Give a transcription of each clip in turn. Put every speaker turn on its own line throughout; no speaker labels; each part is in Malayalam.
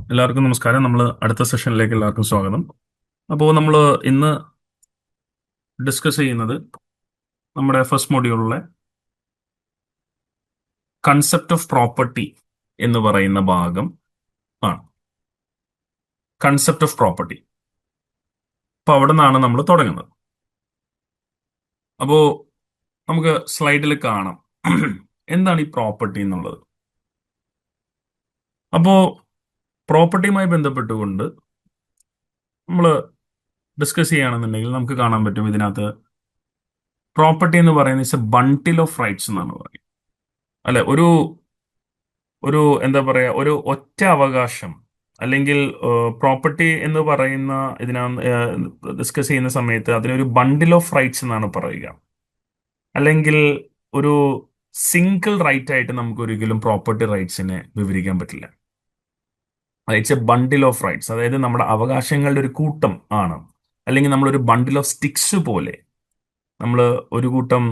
എല്ലാവർക്കും നമസ്കാരം. നമ്മൾ അടുത്ത സെഷനിലേക്ക് എല്ലാവർക്കും സ്വാഗതം. അപ്പോൾ നമ്മൾ ഇന്ന് ഡിസ്കസ് ചെയ്യുന്നത് നമ്മുടെ ഫസ്റ്റ് മൊഡ്യൂളിലെ കൺസെപ്റ്റ് ഓഫ് പ്രോപ്പർട്ടി എന്ന് പറയുന്ന ഭാഗം ആണ്. Concept of property. അപ്പോൾ അവിടെ നിന്നാണ് നമ്മൾ തുടങ്ങുന്നത്. അപ്പോൾ നമുക്ക് സ്ലൈഡിൽ കാണാം എന്താണ് ഈ പ്രോപ്പർട്ടി എന്നുള്ളത്. അപ്പോൾ പ്രോപ്പർട്ടിയുമായി ബന്ധപ്പെട്ടുകൊണ്ട് നമ്മൾ ഡിസ്കസ് ചെയ്യുകയാണെന്നുണ്ടെങ്കിൽ നമുക്ക് കാണാൻ പറ്റും ഇതിനകത്ത് പ്രോപ്പർട്ടി എന്ന് പറയുന്നത് it's A bundle of rights എന്നാണ് പറയുന്നത്. അല്ലെ, ഒരു ഒരു എന്താ പറയുക, ഒരു ഒറ്റ അവകാശം അല്ലെങ്കിൽ പ്രോപ്പർട്ടി എന്ന് പറയുന്ന ഡിസ്കസ് ചെയ്യുന്ന സമയത്ത് അതിനൊരു ബണ്ടിൽ ഓഫ് റൈറ്റ്സ് എന്നാണ് പറയുക. അല്ലെങ്കിൽ ഒരു സിംഗിൾ റൈറ്റ് ആയിട്ട് നമുക്ക് ഒരിക്കലും പ്രോപ്പർട്ടി റൈറ്റ്സിനെ വിവരിക്കാൻ പറ്റില്ല. It's A bundle of rights, അതായത് നമ്മുടെ അവകാശങ്ങളുടെ ഒരു കൂട്ടം ആണ്. അല്ലെങ്കിൽ നമ്മളൊരു ബണ്ടിൽ ഓഫ് സ്റ്റിക്സ് പോലെ, നമ്മൾ ഒരു കൂട്ടം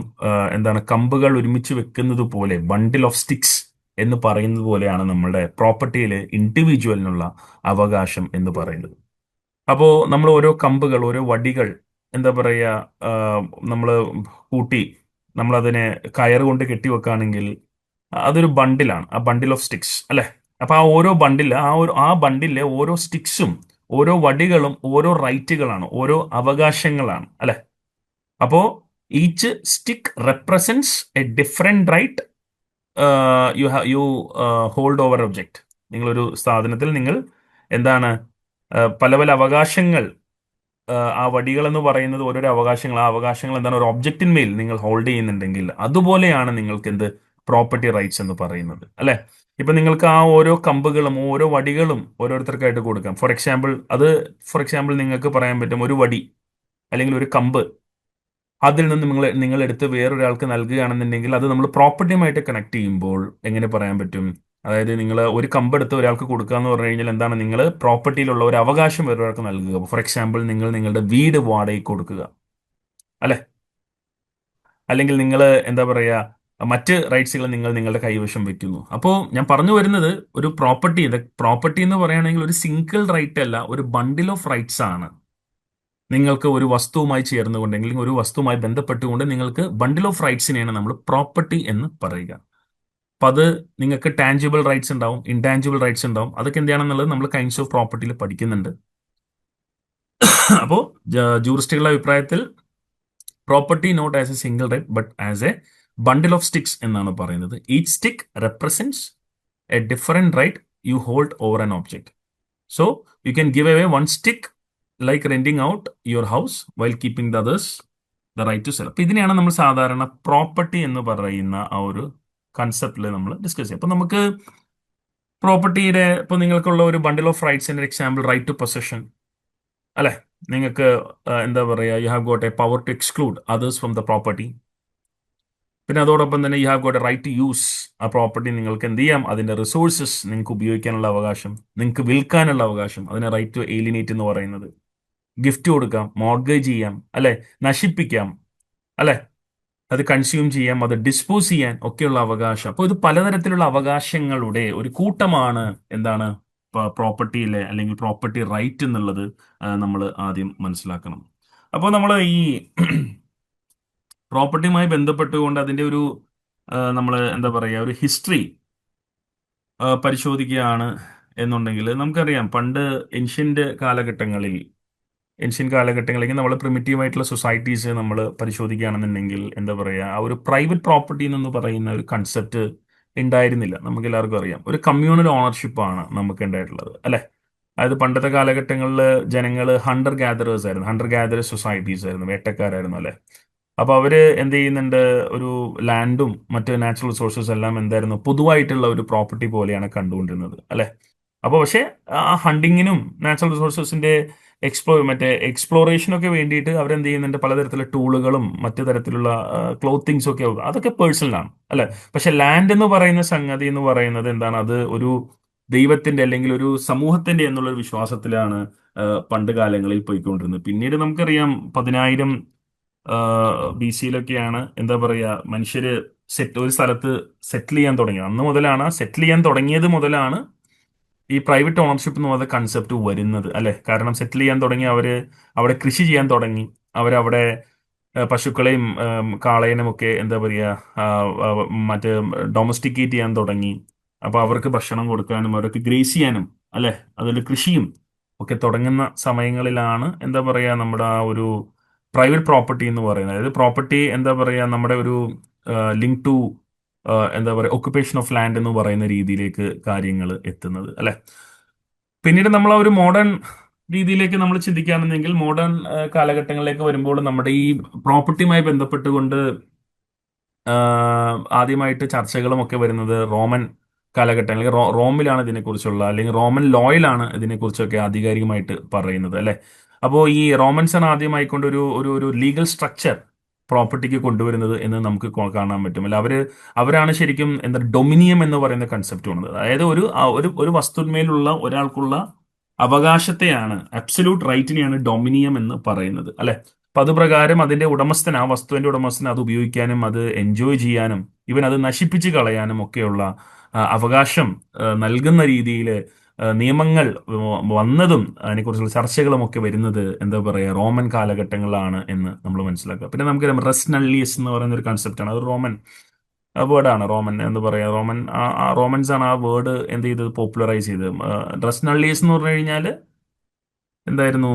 എന്താണ് കമ്പുകൾ ഒരുമിച്ച് വെക്കുന്നത് പോലെ, ബണ്ടിൽ ഓഫ് സ്റ്റിക്സ് എന്ന് പറയുന്നത് പോലെയാണ് നമ്മുടെ പ്രോപ്പർട്ടിയിൽ ഇൻഡിവിജ്വലിനുള്ള അവകാശം എന്ന് പറയുന്നത്. അപ്പോൾ നമ്മൾ ഓരോ കമ്പുകൾ, ഓരോ വടികൾ എന്താ പറയുക, നമ്മൾ കൂട്ടി നമ്മളതിനെ കയറ് കൊണ്ട് കെട്ടിവെക്കുകയാണെങ്കിൽ അതൊരു ബണ്ടിലാണ്, ആ ബണ്ടിൽ ഓഫ് സ്റ്റിക്സ് അല്ലെ. അപ്പൊ ആ ഓരോ ബണ്ടിൽ, ആ ബണ്ടിലെ ഓരോ സ്റ്റിക്സും ഓരോ വടികളും ഓരോ റൈറ്റുകളാണ്, ഓരോ അവകാശങ്ങളാണ് അല്ലെ. അപ്പോ each stick represents a different right you hold over object. നിങ്ങളൊരു സാധനത്തിൽ നിങ്ങൾ എന്താണ് പല പല അവകാശങ്ങൾ, ആ വടികൾ എന്ന് പറയുന്നത് ഓരോരോ അവകാശങ്ങൾ, ആ അവകാശങ്ങൾ എന്താണ് ഒരു ഒബ്ജക്റ്റിന്മേൽ നിങ്ങൾ ഹോൾഡ് ചെയ്യുന്നുണ്ടെങ്കിൽ അതുപോലെയാണ് നിങ്ങൾക്ക് എന്ത് പ്രോപ്പർട്ടി റൈറ്റ്സ് എന്ന് പറയുന്നത് അല്ലെ. ഇപ്പൊ നിങ്ങൾക്ക് ആ ഓരോ കമ്പുകളും ഓരോ വടികളും ഓരോരുത്തർക്കായിട്ട് കൊടുക്കാം. ഫോർ എക്സാമ്പിൾ നിങ്ങൾക്ക് പറയാൻ പറ്റും ഒരു വടി അല്ലെങ്കിൽ ഒരു കമ്പ് അതിൽ നിന്ന് നിങ്ങൾ എടുത്ത് വേറൊരാൾക്ക് നൽകുകയാണെന്നുണ്ടെങ്കിൽ അത് നമ്മൾ പ്രോപ്പർട്ടിയുമായിട്ട് കണക്ട് ചെയ്യുമ്പോൾ എങ്ങനെ പറയാൻ പറ്റും? അതായത് നിങ്ങൾ ഒരു കമ്പെടുത്ത് ഒരാൾക്ക് കൊടുക്കുക എന്ന് പറഞ്ഞു കഴിഞ്ഞാൽ എന്താണ്, നിങ്ങൾ പ്രോപ്പർട്ടിയിലുള്ള ഒരു അവകാശം വേറൊരാൾക്ക് നൽകുക. ഫോർ എക്സാമ്പിൾ നിങ്ങൾ നിങ്ങളുടെ വീട് വാടകയ്ക്ക് കൊടുക്കുക അല്ലെ. അല്ലെങ്കിൽ നിങ്ങൾ എന്താ പറയുക, മറ്റ് റൈറ്റ്സുകൾ നിങ്ങൾ നിങ്ങളുടെ കൈവശം വെക്കുന്നു. അപ്പോൾ ഞാൻ പറഞ്ഞു വരുന്നത്, ഒരു പ്രോപ്പർട്ടി എന്ന് പറയുകയാണെങ്കിൽ ഒരു സിംഗിൾ റൈറ്റ് അല്ല, ഒരു ബണ്ടിൽ ഓഫ് റൈറ്റ്സ് ആണ്. നിങ്ങൾക്ക് ഒരു വസ്തുവുമായി ചേർന്നുകൊണ്ടെങ്കിൽ ഒരു വസ്തുവുമായി ബന്ധപ്പെട്ടുകൊണ്ട് നിങ്ങൾക്ക് ബണ്ടിൽ ഓഫ് റൈറ്റ്സിനെയാണ് നമ്മൾ പ്രോപ്പർട്ടി എന്ന് പറയുക. അപ്പൊ അത് നിങ്ങൾക്ക് ടാഞ്ചിബിൾ റൈറ്റ്സ് ഉണ്ടാവും, ഇൻടാഞ്ചിബിൾ റൈറ്റ്സ് ഉണ്ടാവും. അതൊക്കെ എന്താണെന്നുള്ളത് നമ്മൾ കൈൻഡ്സ് ഓഫ് പ്രോപ്പർട്ടിയിൽ പഠിക്കുന്നുണ്ട്. അപ്പോൾ ജൂറിസ്റ്റുകളുടെ അഭിപ്രായത്തിൽ property not as a single right but as a bundle of sticks എന്നാണ് പറയുന്നത്. Each stick represents a different right you hold over an object. So you can give away one stick like renting out your house while keeping the others the right to sell. അപ്പൊ ഇതിനെയാണ് നമ്മൾ സാധാരണ പ്രോപ്പർട്ടി എന്ന് പറയുന്ന ആ ഒരു കൺസെപ്റ്റിൽ നമ്മൾ ഡിസ്കസ് ചെയ്യും. അപ്പൊ നമുക്ക് പ്രോപ്പർട്ടിയുടെ ഇപ്പോൾ നിങ്ങൾക്കുള്ള ഒരു ബണ്ടിൽ ഓഫ് റൈറ്റ്സിന്റെ എക്സാമ്പിൾ റൈറ്റ് ടു പൊസഷൻ അല്ലെ. നിങ്ങൾക്ക് എന്താ പറയുക, you have got a power to exclude others from the property. പിന്നെ അതോടൊപ്പം തന്നെ you have got a right to use ആ പ്രോപ്പർട്ടി. നിങ്ങൾക്ക് എന്ത് ചെയ്യാം, അതിന്റെ റിസോഴ്സസ് നിങ്ങൾക്ക് ഉപയോഗിക്കാനുള്ള അവകാശം, നിങ്ങൾക്ക് വിൽക്കാനുള്ള അവകാശം, അതിനെ റൈറ്റ് ടു ഏലിനേറ്റ് എന്ന് പറയുന്നത്. ഗിഫ്റ്റ് കൊടുക്കാം, മോർഗേജ് ചെയ്യാം അല്ലെ, നശിപ്പിക്കാം അല്ലെ, അത് കൺസ്യൂം ചെയ്യാം, അത് ഡിസ്പോസ് ചെയ്യാൻ ഒക്കെയുള്ള അവകാശം. അപ്പോൾ ഇത് പലതരത്തിലുള്ള അവകാശങ്ങളുടെ ഒരു കൂട്ടമാണ് എന്താണ് പ്രോപ്പർട്ടിയിലെ അല്ലെങ്കിൽ പ്രോപ്പർട്ടി റൈറ്റ് എന്നുള്ളത് നമ്മൾ ആദ്യം മനസ്സിലാക്കണം. അപ്പോൾ നമ്മൾ ഈ പ്രോപ്പർട്ടിയുമായി ബന്ധപ്പെട്ടുകൊണ്ട് അതിന്റെ ഒരു നമ്മൾ എന്താ പറയുക, ഒരു ഹിസ്റ്ററി പരിശോധിക്കുകയാണ് എന്നുണ്ടെങ്കിൽ നമുക്കറിയാം, പണ്ട് ഏൻഷ്യൻ കാലഘട്ടങ്ങളിൽ നമ്മൾ പ്രിമിറ്റീവ് ആയിട്ടുള്ള സൊസൈറ്റീസ് നമ്മൾ പരിശോധിക്കുകയാണെന്നുണ്ടെങ്കിൽ എന്താ പറയുക, ആ ഒരു പ്രൈവറ്റ് പ്രോപ്പർട്ടി എന്ന് പറയുന്ന ഒരു കൺസെപ്റ്റ് ഉണ്ടായിരുന്നില്ല. നമുക്ക് എല്ലാവർക്കും അറിയാം, ഒരു കമ്മ്യൂണൽ ഓണർഷിപ്പാണ് നമുക്ക് ഉണ്ടായിട്ടുള്ളത് അല്ലെ. അതായത് പണ്ടത്തെ കാലഘട്ടങ്ങളിൽ ജനങ്ങൾ ഹണ്ടർ ഗാദറേഴ്സ് സൊസൈറ്റീസ് ആയിരുന്നു, വേട്ടക്കാരായിരുന്നു അല്ലെ. അപ്പൊ അവര് എന്ത് ചെയ്യുന്നുണ്ട്, ഒരു ലാൻഡും മറ്റ് നാച്ചുറൽ റിസോഴ്സസ് എല്ലാം എന്തായിരുന്നു, പൊതുവായിട്ടുള്ള ഒരു പ്രോപ്പർട്ടി പോലെയാണ് കണ്ടുകൊണ്ടിരുന്നത് അല്ലെ. അപ്പോൾ പക്ഷേ ആ ഹണ്ടിങ്ങിനും നാച്ചുറൽ റിസോഴ്സസിന്റെ എക്സ്പ്ലോറേഷനൊക്കെ വേണ്ടിയിട്ട് അവരെന്ത് ചെയ്യുന്നുണ്ട്, പലതരത്തിലുള്ള ടൂളുകളും മറ്റു തരത്തിലുള്ള ക്ലോത്തിങ്സും ഒക്കെ, അതൊക്കെ പേഴ്സണലാണ് അല്ലെ. പക്ഷെ ലാൻഡ് എന്ന് പറയുന്ന സംഗതി എന്ന് പറയുന്നത് എന്താണ്, അത് ഒരു ദൈവത്തിന്റെ അല്ലെങ്കിൽ ഒരു സമൂഹത്തിന്റെ എന്നുള്ള ഒരു വിശ്വാസത്തിലാണ് പണ്ട് കാലങ്ങളിൽ പോയിക്കൊണ്ടിരുന്നത്. പിന്നീട് നമുക്കറിയാം 10,000 ബി സിയിലൊക്കെയാണ് എന്താ പറയുക, മനുഷ്യര് ഒരു സ്ഥലത്ത് സെറ്റിൽ ചെയ്യാൻ തുടങ്ങിയത്. അന്ന് മുതലാണ് സെറ്റിൽ ചെയ്യാൻ തുടങ്ങിയത് മുതലാണ് ഈ പ്രൈവറ്റ് ഓണർഷിപ്പ് എന്ന് പറയുന്ന കൺസെപ്റ്റ് വരുന്നത് അല്ലെ. കാരണം സെറ്റിൽ ചെയ്യാൻ തുടങ്ങി അവര് അവിടെ കൃഷി ചെയ്യാൻ തുടങ്ങി. അവരവിടെ പശുക്കളെയും കാളയനും ഒക്കെ എന്താ പറയുക, ആ, ആ, മറ്റേ ഡൊമസ്റ്റിക്കേറ്റ് ചെയ്യാൻ തുടങ്ങി. അപ്പൊ അവർക്ക് ഭക്ഷണം കൊടുക്കാനും അവർക്ക് ഗ്രേസ് ചെയ്യാനും അല്ലെ, അതിൽ കൃഷിയും ഒക്കെ തുടങ്ങുന്ന സമയങ്ങളിലാണ് എന്താ പറയുക നമ്മുടെ ആ ഒരു പ്രൈവറ്റ് പ്രോപ്പർട്ടി എന്ന് പറയുന്നത്. അതായത് പ്രോപ്പർട്ടി എന്താ പറയുക നമ്മുടെ ഒരു ലിങ്ക് ടു എന്താ പറയുക ഒക്കുപേഷൻ ഓഫ് ലാൻഡ് എന്ന് പറയുന്ന രീതിയിലേക്ക് കാര്യങ്ങൾ എത്തുന്നത് അല്ലെ. പിന്നീട് നമ്മൾ ആ ഒരു മോഡേൺ രീതിയിലേക്ക് നമ്മൾ ചിന്തിക്കുകയാണെന്നെങ്കിൽ മോഡേൺ കാലഘട്ടങ്ങളിലേക്ക് വരുമ്പോൾ നമ്മുടെ ഈ പ്രോപ്പർട്ടിയുമായി ബന്ധപ്പെട്ടുകൊണ്ട് ആദ്യമായിട്ട് ചർച്ചകളും ഒക്കെ വരുന്നത് റോമൻ കാലഘട്ടം, അല്ലെങ്കിൽ റോമിലാണ് ഇതിനെക്കുറിച്ചുള്ള, അല്ലെങ്കിൽ റോമൻ ലോയിലാണ് ഇതിനെക്കുറിച്ചൊക്കെ ആധികാരികമായിട്ട് പറയുന്നത് അല്ലെ. അപ്പോൾ ഈ റോമൻസ് ആണ് ആദ്യമായിക്കൊണ്ട് ഒരു ഒരു ഒരു ലീഗൽ സ്ട്രക്ചർ പ്രോപ്പർട്ടിക്ക് കൊണ്ടുവരുന്നത് എന്ന് നമുക്ക് കാണാൻ പറ്റും അല്ല. അവരാണ് ശരിക്കും എന്താ ഡൊമിനിയം എന്ന് പറയുന്ന കൺസെപ്റ്റ് വന്നത്. അതായത് ഒരു വസ്തുന്മേലുള്ള ഒരാൾക്കുള്ള അവകാശത്തെയാണ്, അബ്സല്യൂട്ട് റൈറ്റിനെയാണ് ഡൊമിനിയം എന്ന് പറയുന്നത് അല്ലെ. അപ്പൊ അതുപ്രകാരം അതിന്റെ ഉടമസ്ഥൻ, ആ വസ്തുവിന്റെ ഉടമസ്ഥൻ അത് ഉപയോഗിക്കാനും അത് എൻജോയ് ചെയ്യാനും ഇവൻ അത് നശിപ്പിച്ച് കളയാനും ഒക്കെയുള്ള അവകാശം നൽകുന്ന രീതിയിൽ നിയമങ്ങൾ വന്നതും അതിനെക്കുറിച്ചുള്ള ചർച്ചകളും ഒക്കെ വരുന്നത് എന്താ പറയുക റോമൻ കാലഘട്ടങ്ങളിലാണ് എന്ന് നമ്മൾ മനസ്സിലാക്കുക. പിന്നെ നമുക്ക് റെസ് നള്ളിയസ് എന്ന് പറയുന്ന ഒരു കൺസെപ്റ്റാണ്. അത് റോമൻ വേർഡാണ്. റോമൻ എന്ന് പറയാ, റോമൻസ് ആണ് ആ വേർഡ് എന്ത് ചെയ്തത്, പോപ്പുലറൈസ് ചെയ്തത്. റെസ് നള്ളിയസ് എന്ന് പറഞ്ഞു കഴിഞ്ഞാൽ എന്തായിരുന്നു,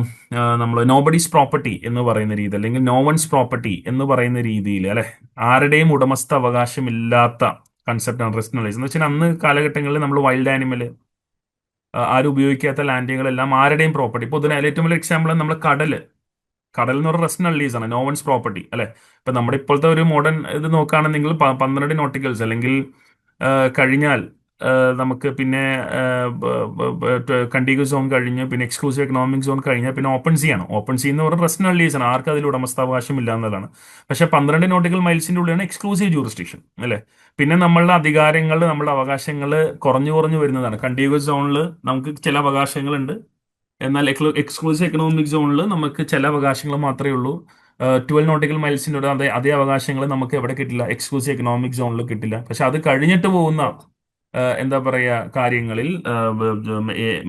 നമ്മൾ നോബഡീസ് പ്രോപ്പർട്ടി എന്ന് പറയുന്ന രീതി, അല്ലെങ്കിൽ നോ വൺസ് പ്രോപ്പർട്ടി എന്ന് പറയുന്ന രീതിയിൽ അല്ലെ, ആരുടെയും ഉടമസ്ഥ അവകാശമില്ലാത്ത കൺസെപ്റ്റാണ് റെസ്റ്റിനലൈസ് എന്ന് വെച്ചാൽ. അന്ന് കാലഘട്ടങ്ങളിൽ നമ്മൾ വൈൽഡ് ആനിമൽ, ആരും ഉപയോഗിക്കാത്ത ലാൻഡുകളെല്ലാം ആരുടെയും പ്രോപ്പർട്ടി. ഇപ്പോൾ ഇതിന് ഏറ്റവും വലിയ എക്സാമ്പിൾ നമ്മൾ കടൽ എന്ന് പറഞ്ഞ റെസ്റ്റ് നള്ളീസ് ആണ്, നോ വൺസ് പ്രോപ്പർട്ടി അല്ലെ. ഇപ്പൊ നമ്മുടെ ഇപ്പോഴത്തെ ഒരു മോഡേൺ ഇത് നോക്കുകയാണെന്നെങ്കിൽ 12 നോട്ടിക്കൽസ് അല്ലെങ്കിൽ കഴിഞ്ഞാൽ നമുക്ക് പിന്നെ കണ്ടീഗസ് സോൺ കഴിഞ്ഞ് പിന്നെ എക്സ്ക്ലൂസീവ് എക്കണോമിക് സോൺ കഴിഞ്ഞാൽ പിന്നെ ഓപ്പൺ സീ ആണ്. ഓപ്പൺ സീ എന്ന് പറഞ്ഞാൽ റെസ്റ്റ് നള്ളീസ് ആണ്, ആർക്കും അതിൽ ഉടമസ്ഥാവകാശം ഇല്ല എന്നുള്ളതാണ്. പക്ഷെ 12 നോട്ടിക്കൽ മൈൽസിന്റെ ഉള്ളിലാണ് എക്സ്ക്ലൂസീവ് ജൂറിസ്ഡിക്ഷൻ അല്ലെ. പിന്നെ നമ്മളുടെ അധികാരങ്ങൾ, നമ്മുടെ അവകാശങ്ങൾ കുറഞ്ഞു കുറഞ്ഞു വരുന്നതാണ്. കണ്ടീഗസ് സോണിൽ നമുക്ക് ചില അവകാശങ്ങളുണ്ട്, എന്നാൽ എക്സ്ക്ലൂസീവ് എക്കണോമിക് സോണിൽ നമുക്ക് ചില അവകാശങ്ങൾ മാത്രമേ ഉള്ളൂ. 12 നോട്ടിക്കൽ മൈൽസിൻ്റെ അതേ അവകാശങ്ങൾ നമുക്ക് എവിടെ കിട്ടില്ല, എക്സ്ക്ലൂസീവ് എക്കണോമിക് സോണിൽ കിട്ടില്ല. പക്ഷെ അത് കഴിഞ്ഞിട്ട് പോകുന്ന എന്താ പറയുക കാര്യങ്ങളിൽ,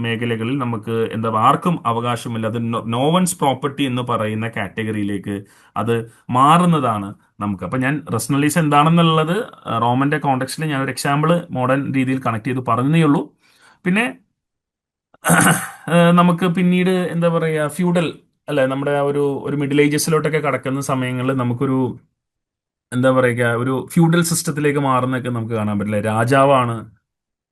മേഖലകളിൽ നമുക്ക് എന്താ ആർക്കും അവകാശമില്ല. അത് നോ വൺസ് പ്രോപ്പർട്ടി എന്ന് പറയുന്ന കാറ്റഗറിയിലേക്ക് അത് മാറുന്നതാണ് നമുക്ക്. അപ്പൊ ഞാൻ റെസ്നലീസ് എന്താണെന്നുള്ളത് റോമന്റെ കോണ്ടെക്സ്റ്റിൽ ഞാൻ ഒരു എക്സാമ്പിൾ മോഡേൺ രീതിയിൽ കണക്ട് ചെയ്ത് പറഞ്ഞതേ ഉള്ളൂ. പിന്നെ നമുക്ക് പിന്നീട് എന്താ പറയുക ഫ്യൂഡൽ അല്ലെ, നമ്മുടെ ആ ഒരു മിഡിൽ ഏജസിലോട്ടൊക്കെ കടക്കുന്ന സമയങ്ങളിൽ നമുക്കൊരു എന്താ പറയുക ഒരു ഫ്യൂഡൽ സിസ്റ്റത്തിലേക്ക് മാറുന്നതൊക്കെ നമുക്ക് കാണാൻ പറ്റില്ല. രാജാവാണ്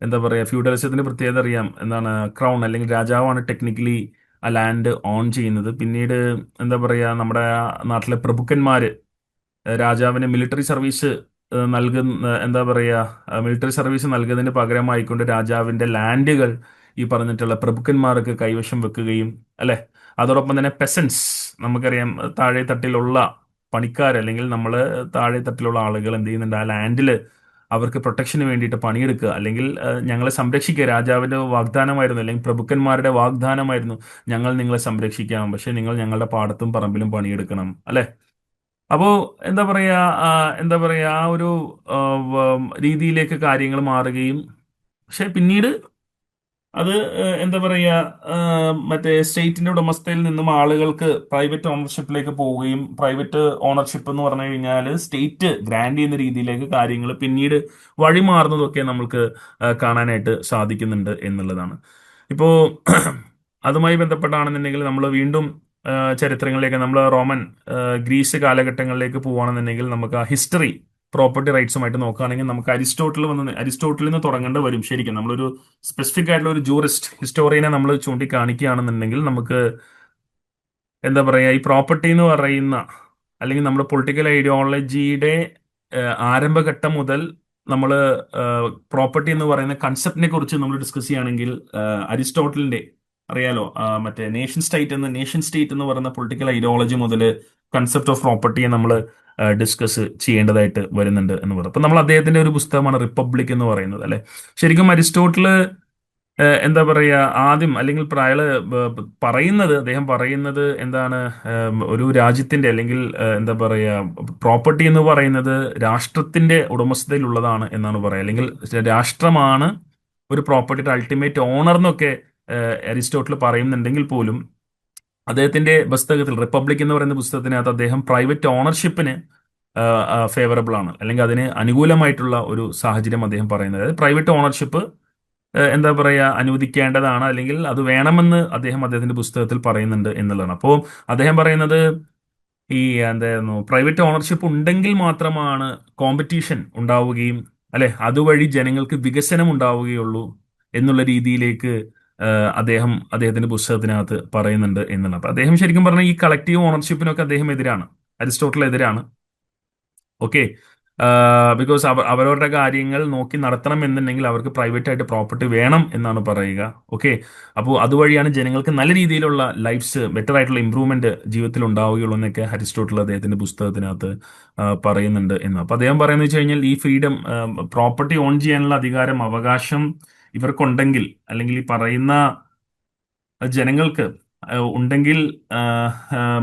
എന്താ പറയുക, ഫ്യൂഡലിസത്തിന്റെ പ്രത്യേകത അറിയാം എന്താണ്, ക്രൗൺ അല്ലെങ്കിൽ രാജാവാണ് ടെക്നിക്കലി ആ ലാൻഡ് ഓൺ ചെയ്യുന്നത്. പിന്നീട് എന്താ പറയുക നമ്മുടെ നാട്ടിലെ പ്രഭുക്കന്മാര് രാജാവിന് മിലിറ്ററി സർവീസ് നൽകുന്ന എന്താ പറയുക മിലിറ്ററി സർവീസ് നൽകുന്നതിന് പകരമായിക്കൊണ്ട് രാജാവിന്റെ ലാൻഡുകൾ ഈ പറഞ്ഞിട്ടുള്ള പ്രഭുക്കന്മാർക്ക് കൈവശം വെക്കുകയും അല്ലെ. അതോടൊപ്പം തന്നെ പെസൻസ്, നമുക്കറിയാം താഴെ തട്ടിലുള്ള പണിക്കാർ അല്ലെങ്കിൽ നമ്മൾ താഴെ തട്ടിലുള്ള ആളുകൾ എന്ത് ചെയ്യുന്നുണ്ട്, ആ ലാൻഡിൽ അവർക്ക് പ്രൊട്ടക്ഷന് വേണ്ടിയിട്ട് പണിയെടുക്കുക, അല്ലെങ്കിൽ ഞങ്ങളെ സംരക്ഷിക്കുക. രാജാവിന്റെ വാഗ്ദാനമായിരുന്നു, അല്ലെങ്കിൽ പ്രഭുക്കന്മാരുടെ വാഗ്ദാനമായിരുന്നു, ഞങ്ങൾ നിങ്ങളെ സംരക്ഷിക്കാം, പക്ഷെ നിങ്ങൾ ഞങ്ങളുടെ പാടത്തും പറമ്പിലും പണിയെടുക്കണം അല്ലെ. അപ്പോ എന്താ പറയാ എന്താ പറയാ ആ ഒരു രീതിയിലേക്ക് കാര്യങ്ങൾ മാറുകയും, പക്ഷെ പിന്നീട് അത് എന്താ പറയുക മറ്റേ സ്റ്റേറ്റിന്റെ ഉടമസ്ഥയിൽ നിന്നും ആളുകൾക്ക് പ്രൈവറ്റ് ഓണർഷിപ്പിലേക്ക് പോവുകയും, പ്രൈവറ്റ് ഓണർഷിപ്പ് എന്ന് പറഞ്ഞു കഴിഞ്ഞാൽ സ്റ്റേറ്റ് ഗ്രാൻഡ് ചെയ്യുന്ന രീതിയിലേക്ക് കാര്യങ്ങൾ പിന്നീട് വഴിമാറുന്നതൊക്കെ നമുക്ക് കാണാനായിട്ട് സാധിക്കുന്നുണ്ട് എന്നുള്ളതാണ്. ഇപ്പോ അതുമായി ബന്ധപ്പെട്ടാണെന്നുണ്ടെങ്കിൽ നമ്മൾ വീണ്ടും ചരിത്രങ്ങളിലേക്ക്, നമ്മൾ റോമൻ ഗ്രീസ് കാലഘട്ടങ്ങളിലേക്ക് പോവുകയാണെന്നുണ്ടെങ്കിൽ നമുക്ക് ആ ഹിസ്റ്ററി പ്രോപ്പർട്ടി റൈറ്റ്സുമായിട്ട് നോക്കുകയാണെങ്കിൽ നമുക്ക് അരിസ്റ്റോട്ടിൽ നിന്ന് തുടങ്ങേണ്ടി വരും. ശരിക്കും നമ്മളൊരു സ്പെസിഫിക് ആയിട്ടുള്ള ഒരു ജൂറിസ്റ്റ് ഹിസ്റ്റോറിയനെ നമ്മൾ ചൂണ്ടിക്കാണിക്കുകയാണെന്നുണ്ടെങ്കിൽ നമുക്ക് എന്താ പറയുക ഈ പ്രോപ്പർട്ടി എന്ന് പറയുന്ന, അല്ലെങ്കിൽ നമ്മുടെ പൊളിറ്റിക്കൽ ഐഡിയോളജിയുടെ ആരംഭഘട്ടം മുതൽ നമ്മൾ പ്രോപ്പർട്ടി എന്ന് പറയുന്ന കൺസെപ്റ്റിനെ കുറിച്ച് നമ്മൾ ഡിസ്കസ് ചെയ്യുകയാണെങ്കിൽ അരിസ്റ്റോട്ടലിന്റെ അറിയാലോ, മറ്റേ നേഷൻ സ്റ്റേറ്റ് എന്ന് പറയുന്ന പൊളിറ്റിക്കൽ ഐഡിയോളജി മുതൽ കൺസെപ്റ്റ് ഓഫ് പ്രോപ്പർട്ടിയെ നമ്മൾ ഡിസ്കസ് ചെയ്യേണ്ടതായിട്ട് വരുന്നുണ്ട് എന്ന് പറയും. അപ്പൊ നമ്മൾ അദ്ദേഹത്തിന്റെ ഒരു പുസ്തകമാണ് റിപ്പബ്ലിക് എന്ന് പറയുന്നത് അല്ലെ. ശരിക്കും അരിസ്റ്റോട്ടില് എന്താ പറയുക ആദ്യം, അല്ലെങ്കിൽ അദ്ദേഹം പറയുന്നത് എന്താണ്, ഒരു രാജ്യത്തിന്റെ അല്ലെങ്കിൽ എന്താ പറയുക പ്രോപ്പർട്ടി എന്ന് പറയുന്നത് രാഷ്ട്രത്തിന്റെ ഉടമസ്ഥതയിലുള്ളതാണ് എന്നാണ് പറയുക. അല്ലെങ്കിൽ രാഷ്ട്രമാണ് ഒരു പ്രോപ്പർട്ടിയുടെ അൾട്ടിമേറ്റ് ഓണർ എന്നൊക്കെ അരിസ്റ്റോട്ടിൽ പറയുന്നുണ്ടെങ്കിൽ പോലും അദ്ദേഹത്തിന്റെ പുസ്തകത്തിൽ റിപ്പബ്ലിക് എന്ന് പറയുന്ന പുസ്തകത്തിനകത്ത് അദ്ദേഹം പ്രൈവറ്റ് ഓണർഷിപ്പിന് ഫേവറബിൾ ആണ്, അല്ലെങ്കിൽ അതിന് അനുകൂലമായിട്ടുള്ള ഒരു സാഹചര്യം അദ്ദേഹം പറയുന്നത്. അതായത് പ്രൈവറ്റ് ഓണർഷിപ്പ് എന്താ പറയുക, അനുവദിക്കേണ്ടതാണ്, അല്ലെങ്കിൽ അത് വേണമെന്ന് അദ്ദേഹത്തിന്റെ പുസ്തകത്തിൽ പറയുന്നുണ്ട് എന്നുള്ളതാണ്. അപ്പോൾ അദ്ദേഹം പറയുന്നത് ഈ എന്തായിരുന്നു, പ്രൈവറ്റ് ഓണർഷിപ്പ് ഉണ്ടെങ്കിൽ മാത്രമാണ് കോമ്പറ്റീഷൻ ഉണ്ടാവുകയും അല്ലെ അതുവഴി ജനങ്ങൾക്ക് വികസനം ഉണ്ടാവുകയുള്ളൂ എന്നുള്ള രീതിയിലേക്ക് അദ്ദേഹത്തിന്റെ പുസ്തകത്തിനകത്ത് പറയുന്നുണ്ട് എന്നുള്ളത്. അപ്പൊ അദ്ദേഹം ശരിക്കും പറഞ്ഞാൽ ഈ കളക്റ്റീവ് ഓണർഷിപ്പിനൊക്കെ അദ്ദേഹം എതിരാണ്, അരിസ്റ്റോട്ടിൽ എതിരാണ്. ഓക്കെ. ബിക്കോസ് അവരവരുടെ കാര്യങ്ങൾ നോക്കി നടത്തണം എന്നുണ്ടെങ്കിൽ അവർക്ക് പ്രൈവറ്റ് ആയിട്ട് പ്രോപ്പർട്ടി വേണം എന്നാണ് പറയുക. ഓക്കെ. അപ്പോൾ അതുവഴിയാണ് ജനങ്ങൾക്ക് നല്ല രീതിയിലുള്ള ലൈഫ്സ്, ബെറ്റർ ആയിട്ടുള്ള ഇമ്പ്രൂവ്മെന്റ് ജീവിതത്തിൽ ഉണ്ടാവുകയുള്ളൂ എന്നൊക്കെ അരിസ്റ്റോട്ടിൽ അദ്ദേഹത്തിന്റെ പുസ്തകത്തിനകത്ത് പറയുന്നുണ്ട് എന്ന്. അപ്പൊ അദ്ദേഹം പറയുന്നത് വെച്ച് കഴിഞ്ഞാൽ ഈ ഫ്രീഡം, പ്രോപ്പർട്ടി ഓൺ ചെയ്യാനുള്ള അധികാരം, അവകാശം ഇവർക്കുണ്ടെങ്കിൽ, അല്ലെങ്കിൽ ഈ പറയുന്ന ജനങ്ങൾക്ക് ഉണ്ടെങ്കിൽ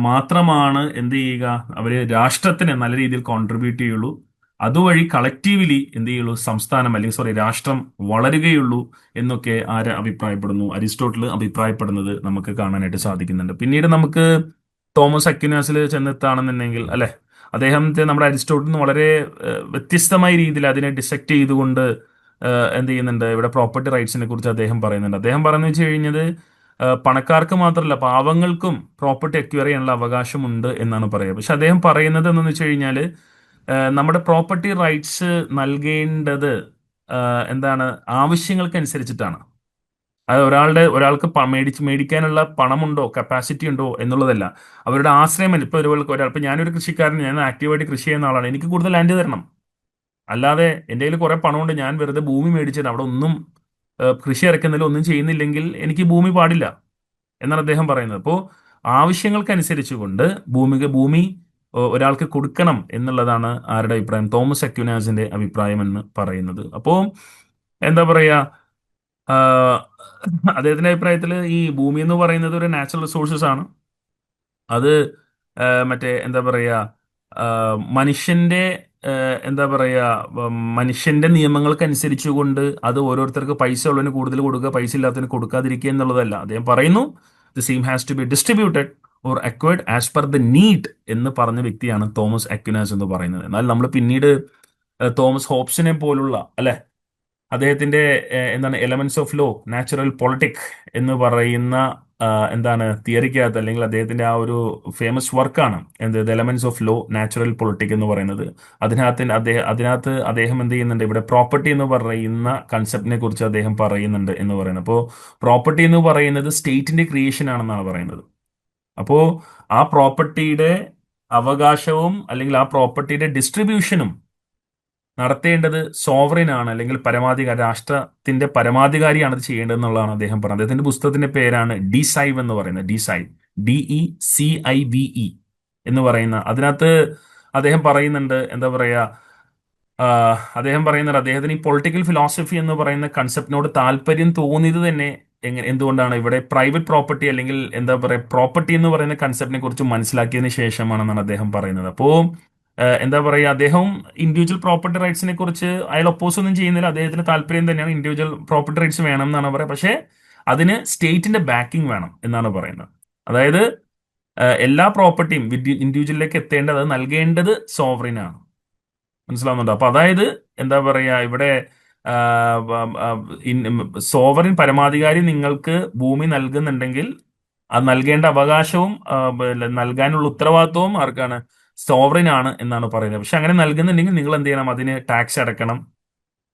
മാത്രമാണ് എന്ത് ചെയ്യുക, അവര് രാഷ്ട്രത്തിന് നല്ല രീതിയിൽ കോൺട്രിബ്യൂട്ട് ചെയ്യുള്ളൂ. അതുവഴി കളക്റ്റീവ്ലി എന്ത് ചെയ്യുള്ളൂ, സംസ്ഥാനം അല്ലെങ്കിൽ സോറി രാഷ്ട്രം വളരുകയുള്ളൂ എന്നൊക്കെ ആര് അഭിപ്രായപ്പെടുന്നു, അരിസ്റ്റോട്ടിൽ അഭിപ്രായപ്പെടുന്നത് നമുക്ക് കാണാനായിട്ട് സാധിക്കുന്നുണ്ട്. പിന്നീട് നമുക്ക് തോമസ് അക്വിനാസിൽ ചെന്നെത്താണെന്നുണ്ടെങ്കിൽ അല്ലെ, അദ്ദേഹത്തെ നമ്മുടെ അരിസ്റ്റോട്ടിൽ നിന്ന് വളരെ വ്യത്യസ്തമായ രീതിയിൽ അതിനെ ഡിസെക്ട് ചെയ്തുകൊണ്ട് എന്ത് ചെയ്യുന്നുണ്ട്, ഇവിടെ പ്രോപ്പർട്ടി റൈറ്റ്സിനെ കുറിച്ച് അദ്ദേഹം പറയുന്നുണ്ട്. അദ്ദേഹം പറഞ്ഞു വെച്ച് കഴിഞ്ഞത് പണക്കാർക്ക് മാത്രമല്ല പാവങ്ങൾക്കും പ്രോപ്പർട്ടി അക്വയർ ചെയ്യാനുള്ള അവകാശമുണ്ട് എന്നാണ് പറയുക. പക്ഷെ അദ്ദേഹം പറയുന്നത് എന്താണെന്ന് വെച്ച് കഴിഞ്ഞാൽ നമ്മുടെ പ്രോപ്പർട്ടി റൈറ്റ്സ് നൽകേണ്ടത് എന്താണ്, ആവശ്യങ്ങൾക്കനുസരിച്ചിട്ടാണ്. അത് ഒരാൾക്ക് മേടിക്കാനുള്ള പണമുണ്ടോ, കപ്പാസിറ്റി ഉണ്ടോ എന്നുള്ളതല്ല, അവരുടെ ആശ്രയം. ഇപ്പൊ ഇപ്പൊ ഞാനൊരു കൃഷിക്കാരൻ, ഞാൻ ആക്റ്റീവായിട്ട് കൃഷി ചെയ്യുന്ന ആളാണ്, എനിക്ക് കൂടുതൽ ലാൻഡ് തരണം. അല്ലാതെ എൻ്റെ കയ്യിൽ കുറെ പണമുണ്ട്, ഞാൻ വെറുതെ ഭൂമി മേടിച്ചിട്ട് അവിടെ ഒന്നും കൃഷി ഇറക്കുന്നില്ല, ഒന്നും ചെയ്യുന്നില്ലെങ്കിൽ എനിക്ക് ഭൂമി പാടില്ല എന്നാണ് അദ്ദേഹം പറയുന്നത്. അപ്പോൾ ആവശ്യങ്ങൾക്കനുസരിച്ചുകൊണ്ട് ഭൂമി ഒരാൾക്ക് കൊടുക്കണം എന്നുള്ളതാണ് ആരുടെ അഭിപ്രായം, തോമസ് അക്വിനാസിന്റെ അഭിപ്രായം എന്ന് പറയുന്നത്. അപ്പോൾ എന്താ പറയാ, ആഹ് അദ്ദേഹത്തിന്റെ അഭിപ്രായത്തിൽ ഈ ഭൂമി എന്ന് പറയുന്നത് ഒരു നാച്ചുറൽ റിസോഴ്സസ് ആണ്. അത് മറ്റേ എന്താ പറയാ, മനുഷ്യന്റെ എന്താ പറയാ, മനുഷ്യന്റെ നിയമങ്ങൾക്കനുസരിച്ചുകൊണ്ട് അത് ഓരോരുത്തർക്ക് പൈസ ഉള്ളതിന് കൂടുതൽ കൊടുക്കുക, പൈസ ഇല്ലാത്തതിന് കൊടുക്കാതിരിക്കുക എന്നുള്ളതല്ല. അദ്ദേഹം പറയുന്നു the same has to be distributed or acquired as per the need എന്ന് പറഞ്ഞ വ്യക്തിയാണ് തോമസ് അക്വിനാസ് എന്ന് പറയുന്നത്. എന്നാൽ നമ്മൾ പിന്നീട് തോമസ് ഹോബ്സിനെ പോലുള്ള അല്ലെ, അദ്ദേഹത്തിന്റെ എന്താണ് elements of law, natural politic എന്ന് പറയുന്ന എന്താണ് തിയറിക്കകത്ത്, അല്ലെങ്കിൽ അദ്ദേഹത്തിന്റെ ആ ഒരു ഫേമസ് വർക്കാണ് എന്ത്, elements of law, natural politic എന്ന് പറയുന്നത്. അതിനകത്ത് അദ്ദേഹം എന്ത് ചെയ്യുന്നുണ്ട്, ഇവിടെ പ്രോപ്പർട്ടി എന്ന് പറയുന്ന കൺസെപ്റ്റിനെ കുറിച്ച് അദ്ദേഹം പറയുന്നുണ്ട് എന്ന് പറയുന്നത്. അപ്പോൾ പ്രോപ്പർട്ടി എന്ന് പറയുന്നത് സ്റ്റേറ്റിന്റെ ക്രിയേഷൻ ആണെന്നാണ് പറയുന്നത്. അപ്പോൾ ആ പ്രോപ്പർട്ടിയുടെ അവകാശവും അല്ലെങ്കിൽ ആ പ്രോപ്പർട്ടിയുടെ ഡിസ്ട്രിബ്യൂഷനും നടത്തേണ്ടത് സോവറിൻ ആണ്, അല്ലെങ്കിൽ പരമാധികാരി, രാഷ്ട്രത്തിന്റെ പരമാധികാരിയാണ് അത് ചെയ്യേണ്ടത് എന്നുള്ളതാണ് അദ്ദേഹം പറഞ്ഞത്. അദ്ദേഹത്തിന്റെ പുസ്തകത്തിന്റെ പേരാണ് ഡിസൈവ് എന്ന് പറയുന്നത്, ഡിസൈവ്, DECIVE എന്ന് പറയുന്ന. അതിനകത്ത് അദ്ദേഹം പറയുന്നുണ്ട് എന്താ പറയാ, അദ്ദേഹം പറയുന്നത് അദ്ദേഹത്തിന് ഈ പൊളിറ്റിക്കൽ ഫിലോസഫി എന്ന് പറയുന്ന കൺസെപ്റ്റിനോട് താല്പര്യം തോന്നിയത് തന്നെ എന്തുകൊണ്ടാണ്, ഇവിടെ പ്രൈവറ്റ് പ്രോപ്പർട്ടി അല്ലെങ്കിൽ എന്താ പറയുക പ്രോപ്പർട്ടി എന്ന് പറയുന്ന കൺസെപ്റ്റിനെ കുറിച്ച് മനസ്സിലാക്കിയതിന് ശേഷമാണെന്നാണ് അദ്ദേഹം പറയുന്നത്. അപ്പോൾ എന്താ പറയുക, അദ്ദേഹം ഇൻഡിവിജ്വൽ പ്രോപ്പർട്ടി റൈറ്റ്സിനെ കുറിച്ച് അയാൾ ഒപ്പോസ് ഒന്നും ചെയ്യുന്നില്ല, അദ്ദേഹത്തിന് താല്പര്യം തന്നെയാണ് ഇൻഡിവിജ്വൽ പ്രോപ്പർട്ടി റൈറ്റ്സ് വേണം എന്നാണ് പറയുക. പക്ഷേ അതിന് സ്റ്റേറ്റിന്റെ ബാക്കിംഗ് വേണം എന്നാണ് പറയുന്നത്. അതായത് എല്ലാ പ്രോപ്പർട്ടിയും ഇൻഡിവിജ്വലിലേക്ക് എത്തേണ്ടത്, അത് നൽകേണ്ടത് സോവറിനാണ്. മനസ്സിലാവുന്നുണ്ടോ? അപ്പൊ അതായത് എന്താ പറയാ, ഇവിടെ സോവറിൻ പരമാധികാരി നിങ്ങൾക്ക് ഭൂമി നൽകുന്നുണ്ടെങ്കിൽ അത് നൽകേണ്ട അവകാശവും നൽകാനുള്ള ഉത്തരവാദിത്വവും ആർക്കാണ്, സോവറിൻ ആണ് എന്നാണ് പറയുന്നത്. പക്ഷെ അങ്ങനെ നൽകുന്നുണ്ടെങ്കിൽ നിങ്ങൾ എന്ത് ചെയ്യണം, അതിന് ടാക്സ് അടക്കണം.